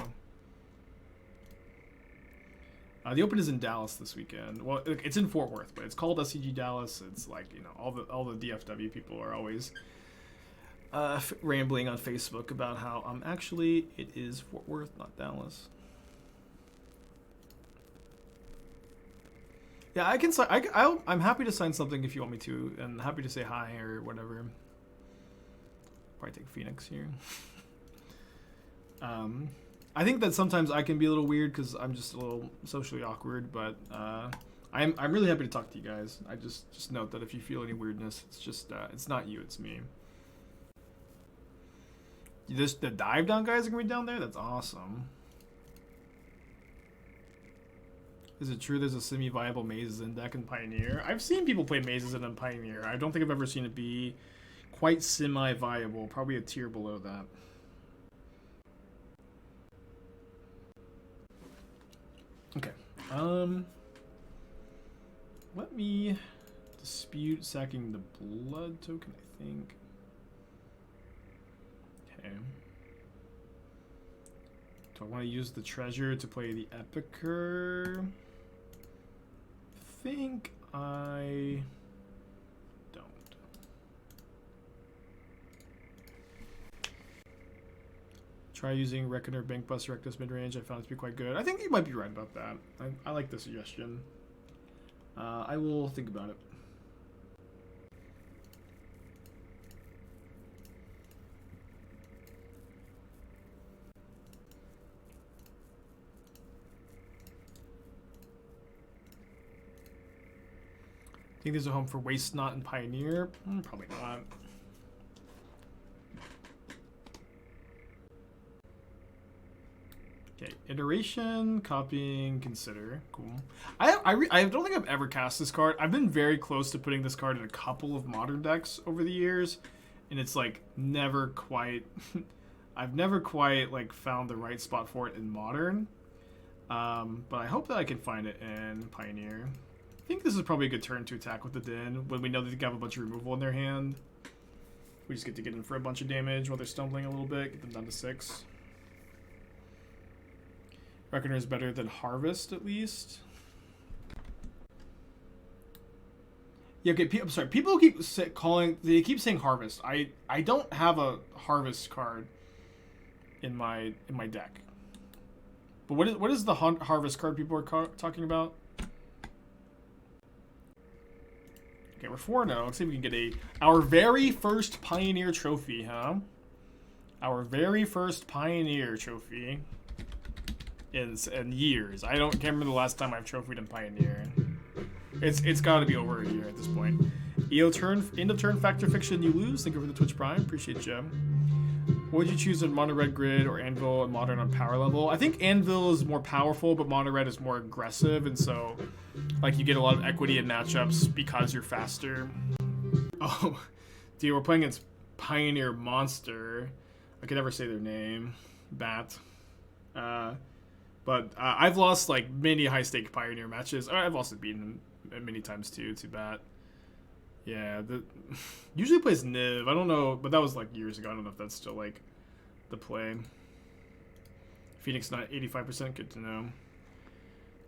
The Open is in Dallas this weekend. Well, it's in Fort Worth, but it's called SCG Dallas. It's like, you know, all the DFW people are always rambling on Facebook about how actually it is Fort Worth, not Dallas. Yeah, I can sign. I'm happy to sign something if you want me to, and happy to say hi or whatever. Probably take Phoenix here. I think that sometimes I can be a little weird because I'm just a little socially awkward, but I'm really happy to talk to you guys. I just note that if you feel any weirdness, it's just it's not you, it's me. The dive down guys are gonna be down there. That's awesome. Is it true there's a semi-viable mazes in deck in Pioneer? I've seen people play mazes in Pioneer. I don't think I've ever seen it be quite semi-viable. Probably a tier below that. Okay. Let me dispute sacking the blood token, I think. Okay. Do I want to use the treasure to play the Epicure? I think I don't. Try using Reckoner, Bank Buster, Rectus midrange. I found it to be quite good. I think you might be right about that. I like the suggestion. I will think about it. Think there's a home for Waste Not and Pioneer? Probably not. Okay, iteration, copying, consider. Cool. I don't think I've ever cast this card. I've been very close to putting this card in a couple of modern decks over the years, and it's like never quite. I've never quite like found the right spot for it in modern. But I hope that I can find it in Pioneer. I think this is probably a good turn to attack with the Din when we know that they have a bunch of removal in their hand. We just get to get in for a bunch of damage while they're stumbling a little bit, get them down to 6. Reckoner is better than Harvest, at least. Yeah, okay, I'm sorry. People keep they keep saying Harvest. I don't have a Harvest card in my deck. But what is the Harvest card people are talking about? Okay, we're 4-0. Let's see if we can get our very first Pioneer trophy, huh? Our very first Pioneer trophy in years. I can't remember the last time I've trophied in Pioneer. It's got to be over a year at this point. End of turn Factor Fiction, you lose. Thank you for the Twitch Prime. Appreciate you. What would you choose in Mono Red Grid or Anvil and Modern on power level? I think Anvil is more powerful, but Mono Red is more aggressive, and so like you get a lot of equity in matchups because you're faster. Oh, dude, we're playing against Pioneer Monster. I can never say their name. Bat. But I've lost like many high stake Pioneer matches. I've also beaten them many times too. To Bat. Yeah, usually plays Niv. I don't know, but that was like years ago. I don't know if that's still like the play. Phoenix not 85%. Good to know.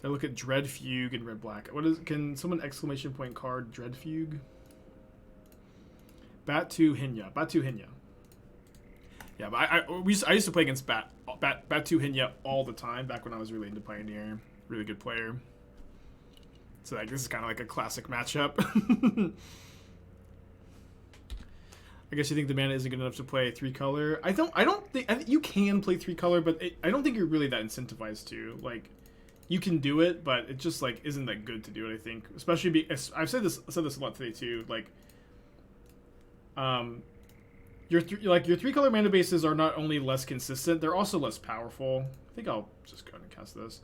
I look at Dread Fugue and Red Black. Can someone exclamation point card Dread Fugue? Bat2 Hinya. Bat2 Hinya. Yeah, but I used to play against Bat2 Hinya all the time back when I was really into Pioneer. Really good player. So like, this is kind of like a classic matchup. I guess you think the mana isn't good enough to play 3-color. I think you can play 3-color, but I don't think you're really that incentivized to. Like, you can do it, but it just like isn't that good to do it. I think, especially I've said this a lot today too. Like, your 3-color mana bases are not only less consistent, they're also less powerful. I think I'll just go ahead and cast this.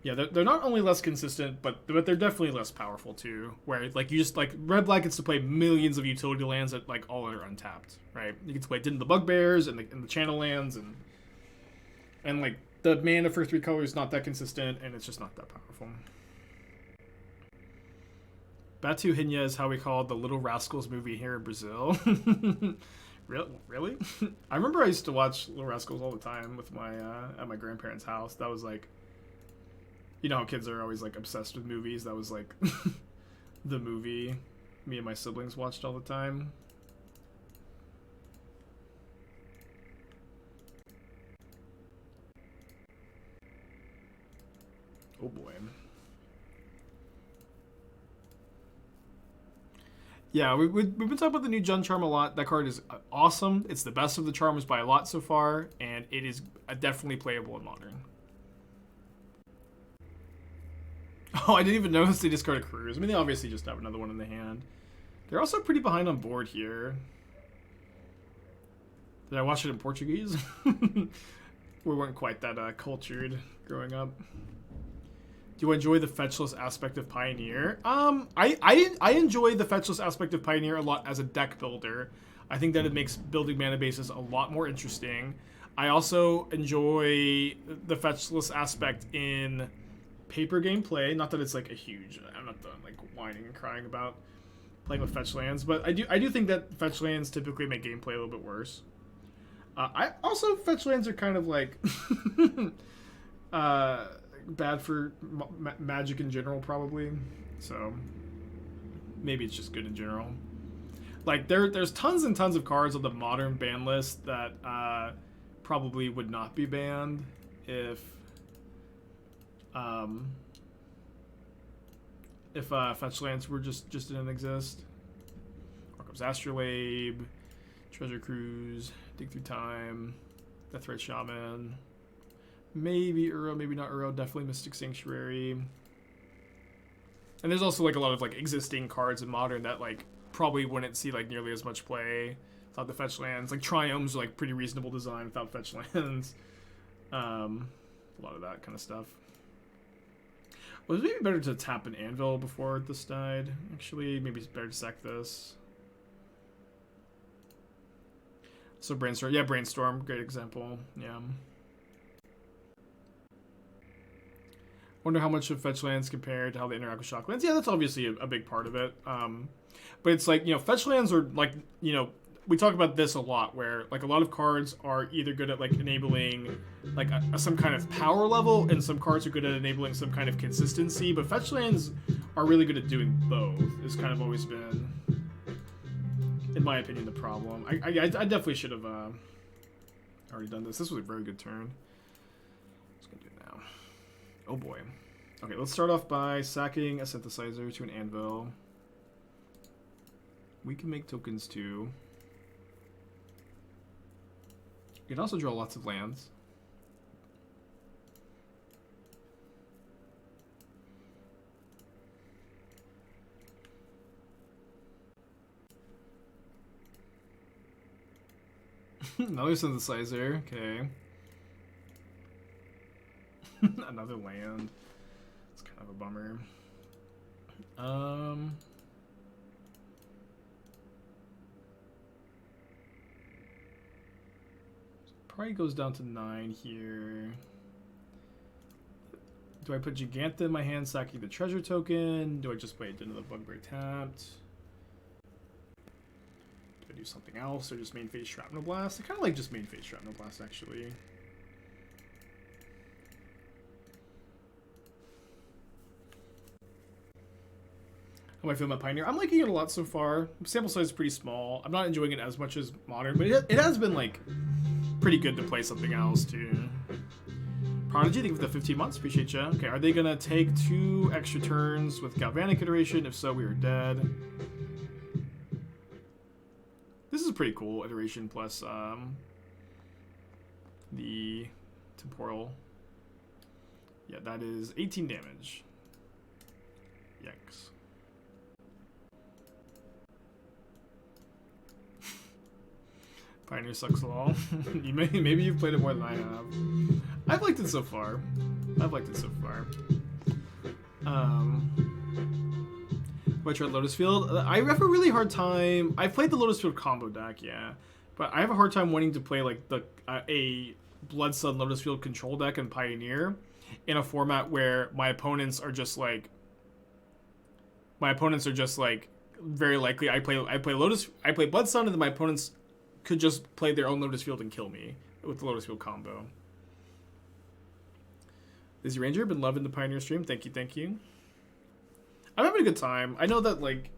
Yeah, they're not only less consistent, but they're definitely less powerful too. Where like you just like Red Black gets to play millions of utility lands that like all are untapped, right? You get to play Din the Bugbears and the channel lands and like the mana for 3 colors is not that consistent and it's just not that powerful. Batu Hinya is how we call the Little Rascals movie here in Brazil. Really? I remember I used to watch Little Rascals all the time with my at my grandparents' house. That was like, you know how kids are always like obsessed with movies. That was like the movie me and my siblings watched all the time. Oh boy. Yeah, we've been talking about the new Jund Charm a lot. That card is awesome. It's the best of the Charms by a lot so far, and it is definitely playable in Modern. Oh, I didn't even notice they discarded Cruise. I mean, they obviously just have another one in the hand. They're also pretty behind on board here. Did I watch it in Portuguese? We weren't quite that cultured growing up. Do I enjoy the fetchless aspect of Pioneer? I enjoy the fetchless aspect of Pioneer a lot as a deck builder. I think that it makes building mana bases a lot more interesting. I also enjoy the fetchless aspect in paper gameplay. Not that it's like a huge. I'm not done like whining and crying about playing with fetch lands, but I do think that fetch lands typically make gameplay a little bit worse. I also fetch lands are kind of like bad for Magic in general, probably. So maybe it's just good in general. Like there's tons and tons of cards on the Modern ban list that probably would not be banned if fetch lands were just didn't exist. Arkham Astrolabe, Treasure Cruise, Dig Through Time, Deathrite Shaman, maybe Uro, maybe not Uro, definitely Mystic Sanctuary. And there's also like a lot of like existing cards in Modern that like probably wouldn't see like nearly as much play without the fetch lands. Like Triomes are like pretty reasonable design without fetch lands. A lot of that kind of stuff. Was it maybe better to tap an Anvil before this died? Actually, maybe it's better to sack this. So Brainstorm, yeah, Brainstorm, great example. Yeah. Wonder how much of fetch lands compared to how they interact with shock lands. Yeah, that's obviously a big part of it. But it's like, you know, fetch lands are like, you know, we talk about this a lot, where like a lot of cards are either good at like enabling like some kind of power level, and some cards are good at enabling some kind of consistency. But fetch lands are really good at doing both. It's kind of always been, in my opinion, the problem. I definitely should have already done this. This was a very good turn. What's gonna do now? Oh boy. Okay, let's start off by sacking a synthesizer to an anvil. We can make tokens too. You can also draw lots of lands. Another synthesizer, okay. Another land. It's kind of a bummer. Probably goes down to 9 here. Do I put Jegantha in my hand, sacking the treasure token? Do I just wait into the Bugbear tapped? Do I do something else, or just main phase Shrapnel Blast? I kind of like just main phase Shrapnel Blast, actually. How am I feeling about Pioneer? I'm liking it a lot so far. Sample size is pretty small. I'm not enjoying it as much as Modern, but it has been like pretty good to play something else too. Prodigy, thank you for the 15 months. Appreciate you. Okay, are they gonna take 2 extra turns with Galvanic Iteration? If so, we are dead. This is a pretty cool iteration, plus the temporal. Yeah, that is 18 damage. Yikes. Pioneer sucks a lot. Maybe you've played it more than I have. I've liked it so far. Have I tried Lotus Field? I have a really hard time. I've played the Lotus Field combo deck, yeah, but I have a hard time wanting to play like the a Blood Sun Lotus Field control deck in Pioneer in a format where my opponents are just like very likely I play Blood Sun, and then my opponents could just play their own Lotus Field and kill me with the Lotus Field combo. Lizzie Ranger, been loving the Pioneer stream. Thank you. I'm having a good time. I know that, like,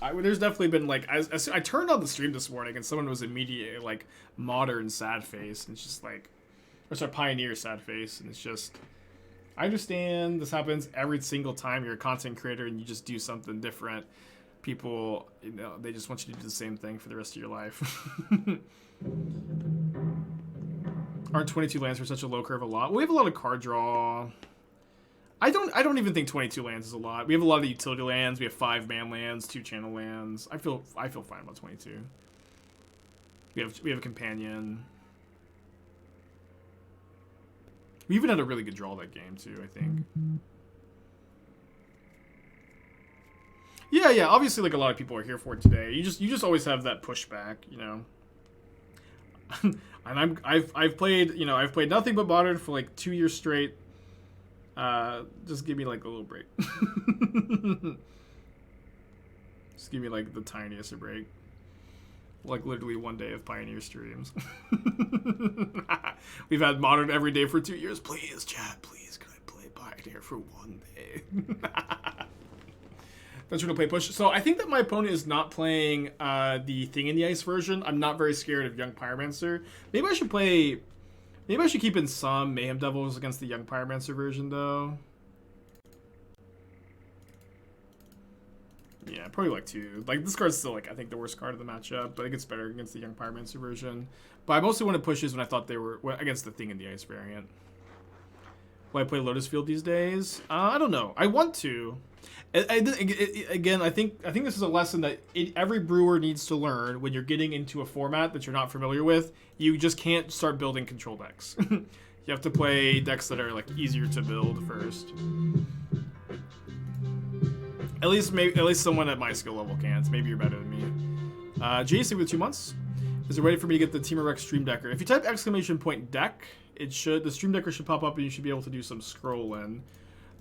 there's definitely been, like, I turned on the stream this morning and someone was immediately, like, Modern sad face. And it's just, like, or sorry, Pioneer sad face. And it's just, I understand this happens every single time you're a content creator and you just do something different. People, you know, they just want you to do the same thing for the rest of your life. Aren't 22 lands for such a low curve a lot? We have a lot of card draw. I don't even think 22 lands is a lot. We have a lot of utility lands. We have 5 man lands, 2 channel lands. I feel fine about 22. We have a companion. We even had a really good draw that game too, I think. Yeah, obviously, like, a lot of people are here for it today. You just always have that pushback, you know. And I've played nothing but Modern for like 2 years straight. Just give me like a little break. Just give me like the tiniest of break. Like literally 1 day of Pioneer streams. We've had Modern every day for 2 years. Please, chat, please, can I play Pioneer for 1 day? That's going to play push. So I think that my opponent is not playing the Thing in the Ice version. I'm not very scared of Young Pyromancer. Maybe I should keep in some Mayhem Devils against the Young Pyromancer version, though. Yeah, probably like 2. Like, this card's still, like, I think the worst card of the matchup, but it gets better against the Young Pyromancer version. But I mostly want to pushes when I thought they were against the Thing in the Ice variant. Will I play Lotus Field these days? I don't know. I want to. Again, I think this is a lesson that every brewer needs to learn when you're getting into a format that you're not familiar with. You just can't start building control decks. You have to play decks that are like easier to build first. At least someone at my skill level can. So maybe you're better than me. JC with 2 months. Is it ready for me to get the Team Rex Stream Decker? If you type !deck, the Stream Decker should pop up and you should be able to do some scrolling.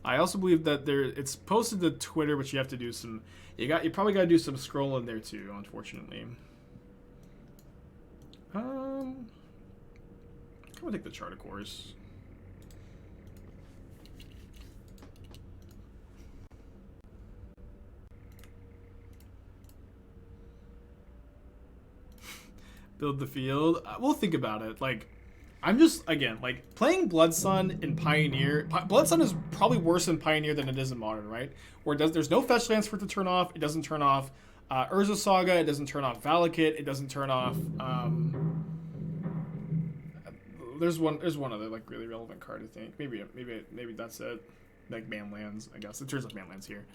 I also believe that it's posted to Twitter, but you have to do some. You probably got to do some scrolling there too. Unfortunately. I'm gonna take the Charter course. Build the field. We'll think about it. Like, I'm just, again, like, playing Blood Sun in Pioneer. Blood Sun is probably worse in Pioneer than it is in Modern, right? Where there's no fetch lands for it to turn off. It doesn't turn off Urza Saga. It doesn't turn off Valakut. It doesn't turn off. There's one other like really relevant card. I think maybe that's it. Like man lands, I guess. It turns off man lands here.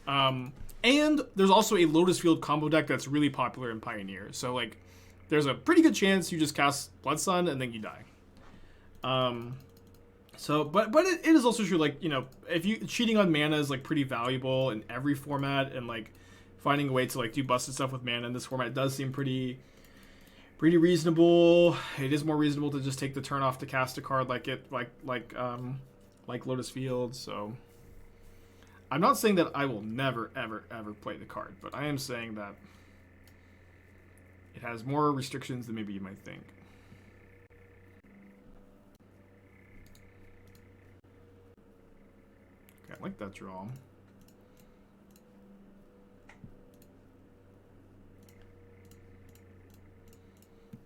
And there's also a Lotus Field combo deck that's really popular in Pioneer. So like, there's a pretty good chance you just cast Blood Sun and then you die. But it is also true, like, you know, if you cheating on mana is like pretty valuable in every format, and like finding a way to like do busted stuff with mana in this format does seem pretty reasonable. It is more reasonable to just take the turn off to cast a card like Lotus Field. So I'm not saying that I will never ever play the card, but I am saying that it has more restrictions than maybe you might think. Okay, I like that draw.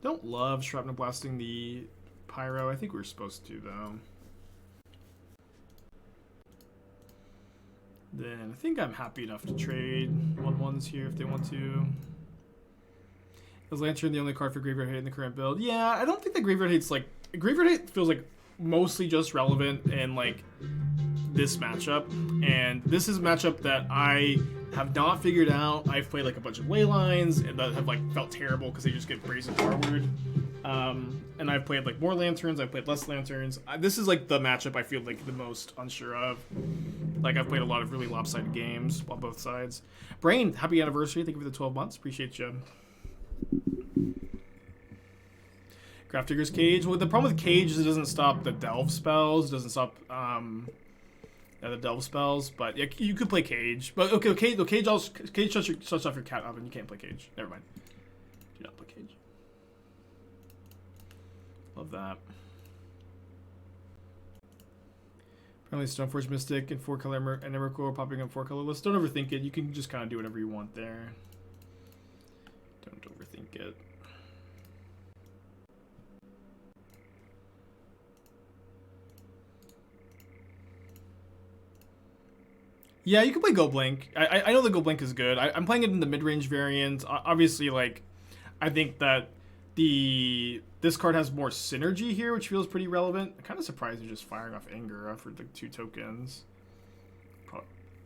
Don't love Shrapnel Blasting the Pyro. I think we're supposed to, though. Then I think I'm happy enough to trade 1/1s here if they want to. Is Lantern the only card for Graveyard Hate in the current build? Yeah, I don't think the Graveyard Hate's like... Graveyard Hate feels like mostly just relevant in like this matchup. And this is a matchup that I have not figured out. I've played like a bunch of ley lines that have like felt terrible because they just get brazen forward. And I've played like more lanterns, I've played less lanterns. This is like the matchup I feel like the most unsure of. Like I've played a lot of really lopsided games on both sides. Brain, happy anniversary. Thank you for the 12 months. Appreciate you. Grafdigger's Cage. Well, the problem with Cage is it doesn't stop the Delve spells. It doesn't stop the Delve spells. But yeah, you could play Cage. But okay, Cage shuts off your cat oven. You can't play Cage. Never mind. Do not play Cage. Love that. Apparently Stoneforge Mystic and 4-color and Emrakul are popping up 4-color lists. Don't overthink it. You can just kind of do whatever you want there. Don't overthink it. Yeah, you can play Go Blink. I know the Go Blink is good. I'm playing it in the mid-range variant. Obviously, like, I think that this card has more synergy here, which feels pretty relevant. I'm kind of surprised you're just firing off Anger for the 2 tokens.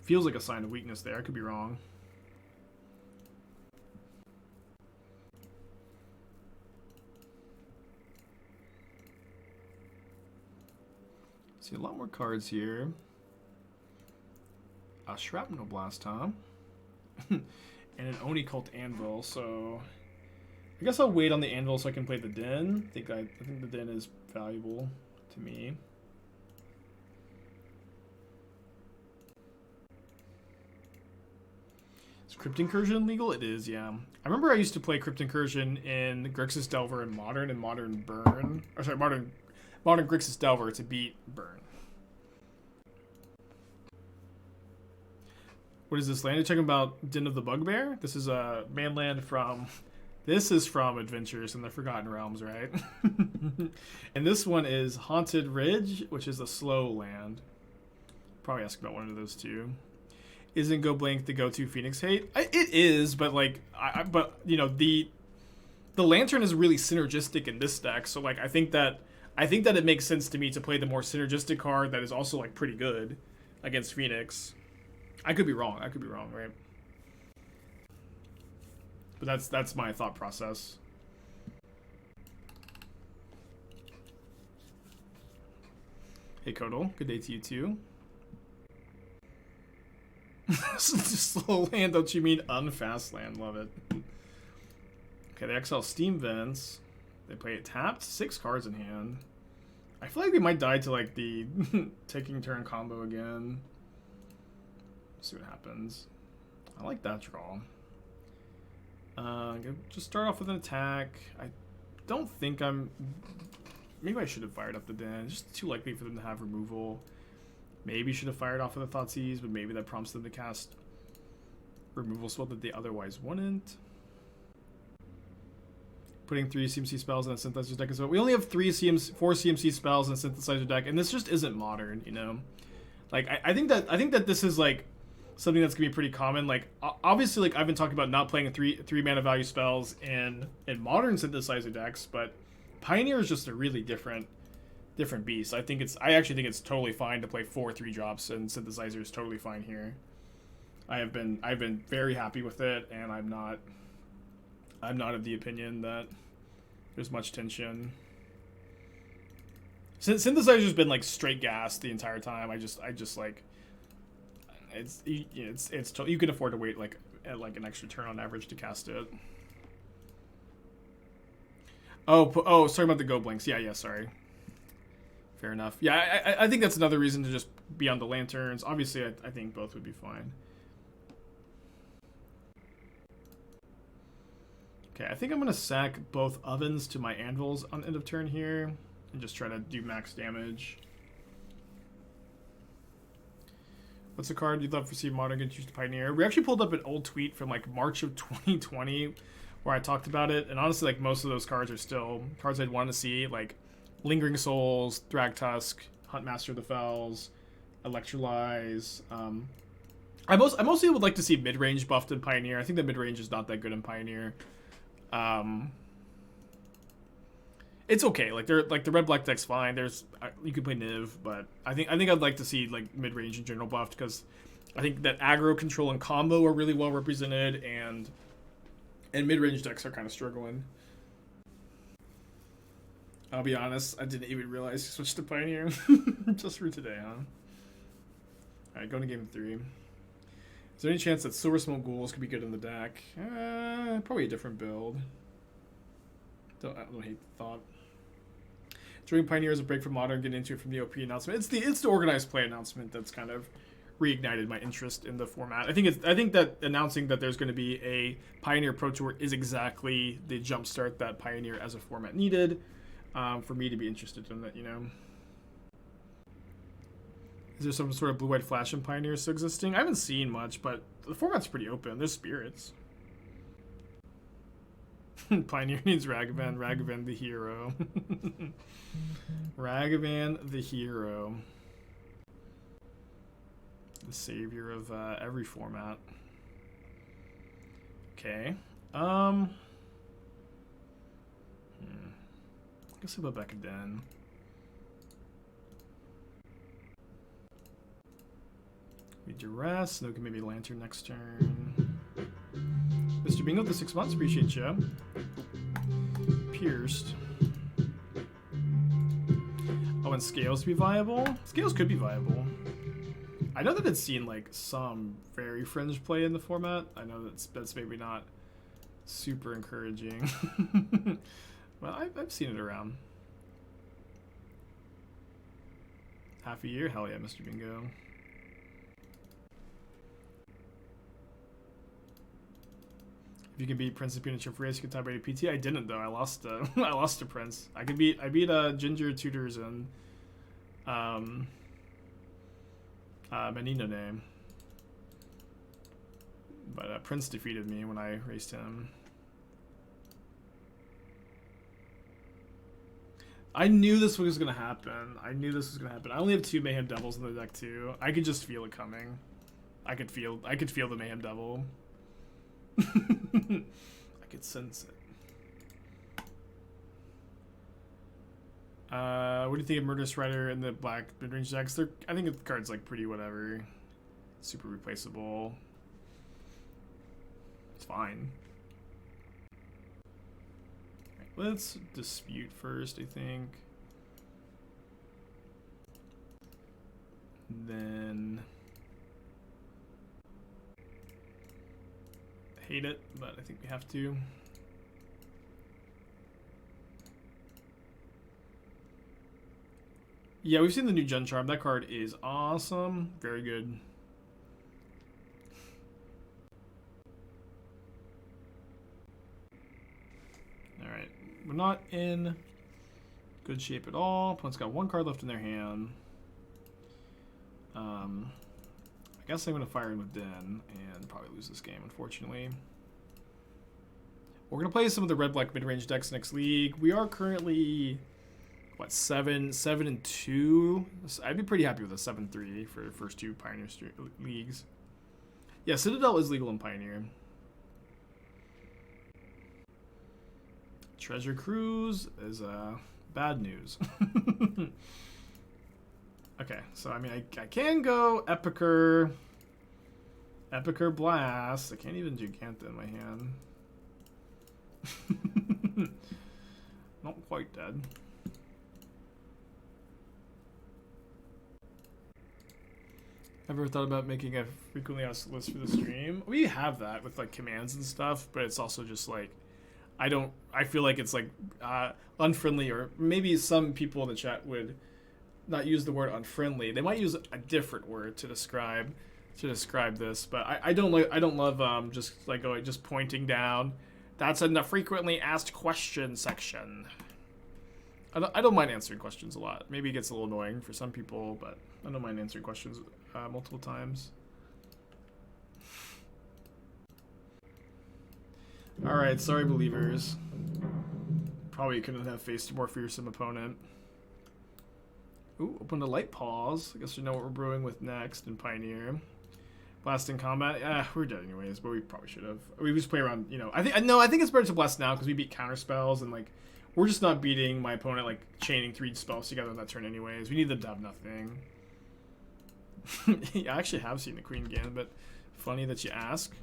Feels like a sign of weakness there. I could be wrong. See a lot more cards here. A Shrapnel Blast, huh? And an Oni-Cult Anvil, so I guess I'll wait on the Anvil so I can play the Den. I think the Den is valuable to me. Is Crypt Incursion legal? It is, yeah. I remember I used to play Crypt Incursion in Grixis Delver and Modern Burn. Or sorry, Modern Grixis Delver to beat Burn. What is this land? You're talking about Den of the Bugbear? This is a manland from... This is from Adventures in the Forgotten Realms, right? And this one is Haunted Ridge, which is a slow land. Probably ask about one of those two. Isn't Go Blink the go-to Phoenix Hate? It is, but like, but you know, the Lantern is really synergistic in this deck. So like, I think that it makes sense to me to play the more synergistic card that is also like pretty good against Phoenix. I could be wrong. Right? But that's my thought process. Hey Kodal, good day to you too. Slow land, don't you mean unfast land? Love it. Okay, they exile Steam Vents. They play it tapped, 6 cards in hand. I feel like they might die to like the taking turn combo again. Let's see what happens. I like that draw. Just start off with an attack. I don't think I'm... Maybe I should have fired up the den. It's just too likely for them to have removal. Maybe should have fired off with a Thoughtseize, but maybe that prompts them to cast removal spell that they otherwise wouldn't. Putting 3 CMC spells in a synthesizer deck as well. We only have 4 CMC spells in a synthesizer deck, and this just isn't modern, you know? Like, I think that this is like something that's gonna be pretty common. Like, obviously, like I've been talking about not playing three mana value spells in modern synthesizer decks, but Pioneer is just a really different beast. I actually think it's totally fine to play 4 3-drops, and Synthesizer is totally fine here. I've been very happy with it, and I'm not of the opinion that there's much tension. Synthesizer's been like straight gas the entire time. I just like it's you can afford to wait like an extra turn on average to cast it. Oh, sorry about the go blinks. Yeah, sorry. Fair enough. Yeah, I think that's another reason to just be on the lanterns. Obviously, I think both would be fine. Okay, I think I'm going to sack both ovens to my anvils on end of turn here and just try to do max damage. What's a card you'd love to see modern get used to Pioneer? We actually pulled up an old tweet from like March of 2020 where I talked about it, and honestly, like most of those cards are still cards I'd want to see, like Lingering Souls, Thragtusk, Huntmaster of the Fells, Electrolyze. I mostly would like to see mid-range buffed in Pioneer. I think the mid-range is not that good in Pioneer. It's okay. Like the red black deck's fine. You could play Niv, but I think I'd like to see like mid-range in general buffed, because I think that aggro, control, and combo are really well represented, and mid-range decks are kind of struggling. I'll be honest, I didn't even realize you switched to Pioneer. Just for today, huh? Alright, going to game 3. Is there any chance that Silver Smoke Ghouls could be good in the deck? Probably a different build. I don't hate the thought. Joining Pioneer as a break from Modern, getting into it from the OP announcement. It's the organized play announcement that's kind of reignited my interest in the format. I think that announcing that there's going to be a Pioneer Pro Tour is exactly the jumpstart that Pioneer as a format needed. For me to be interested in that, you know. Is there some sort of blue-white flash in Pioneer still existing? I haven't seen much, but the format's pretty open. There's spirits. Pioneer needs Ragavan. Ragavan the hero. Ragavan the hero. The savior of every format. Okay. I guess I'll go back again. We Duress. No, can maybe Lantern next turn. Mr. Bingo, the 6 months. Appreciate you. Pierced. Oh, and Scales be viable? Scales could be viable. I know that it's seen like some very fringe play in the format. I know that's maybe not super encouraging. Well, I've seen it around. Half a year? Hell yeah, Mr. Bingo. If you can beat Prince of Peanut Chip Race, you can top 80 PT. I didn't though. I lost to Prince. I beat Ginger Tutors and Menino name. But Prince defeated me when I raced him. I knew this was gonna happen. I only have 2 Mayhem Devils in the deck too. I could just feel it coming. I could feel the Mayhem Devil. I could sense it. What do you think of Murderous Rider and the black mid-range decks? I think the card's like pretty whatever. super replaceable. It's fine. Right, let's dispute first, I think. Then hate it, but I think we have to. Yeah, we've seen the new Gen Charm. That card is awesome. Very good. Alright. We're not in good shape at all. Opponent's got one card left in their hand. I guess I'm going to fire in with Den and probably lose this game, unfortunately. We're going to play some of the red-black mid-range decks next league. We are currently, what, 7-2? I'd be pretty happy with a 7-3 for the first two Pioneer leagues. Yeah, Citadel is legal in Pioneer. Treasure Cruise is bad news. Okay, so I mean, I can go Epicure Blast. I can't even Jegantha in my hand. Not quite dead. Ever thought about making a frequently asked list for the stream? We have that with like commands and stuff, but it's also just like I feel like it's like unfriendly, or maybe some people in the chat would not use the word unfriendly. They might use a different word to describe this, but I don't love just pointing down. That's in the frequently asked question section. I don't mind answering questions a lot. Maybe it gets a little annoying for some people, but I don't mind answering questions multiple times. All right, sorry believers. Probably couldn't have faced a more fearsome opponent. Ooh, open to Light Pause. I guess we know what we're brewing with next in Pioneer. Blast in combat. We're dead anyways, but we probably should have. We just play around, you know. I think it's better to blast now because we beat counter spells, and like we're just not beating my opponent like chaining 3 spells together on that turn anyways. We need them to have nothing. I actually have seen the Queen Gambit. Funny that you ask.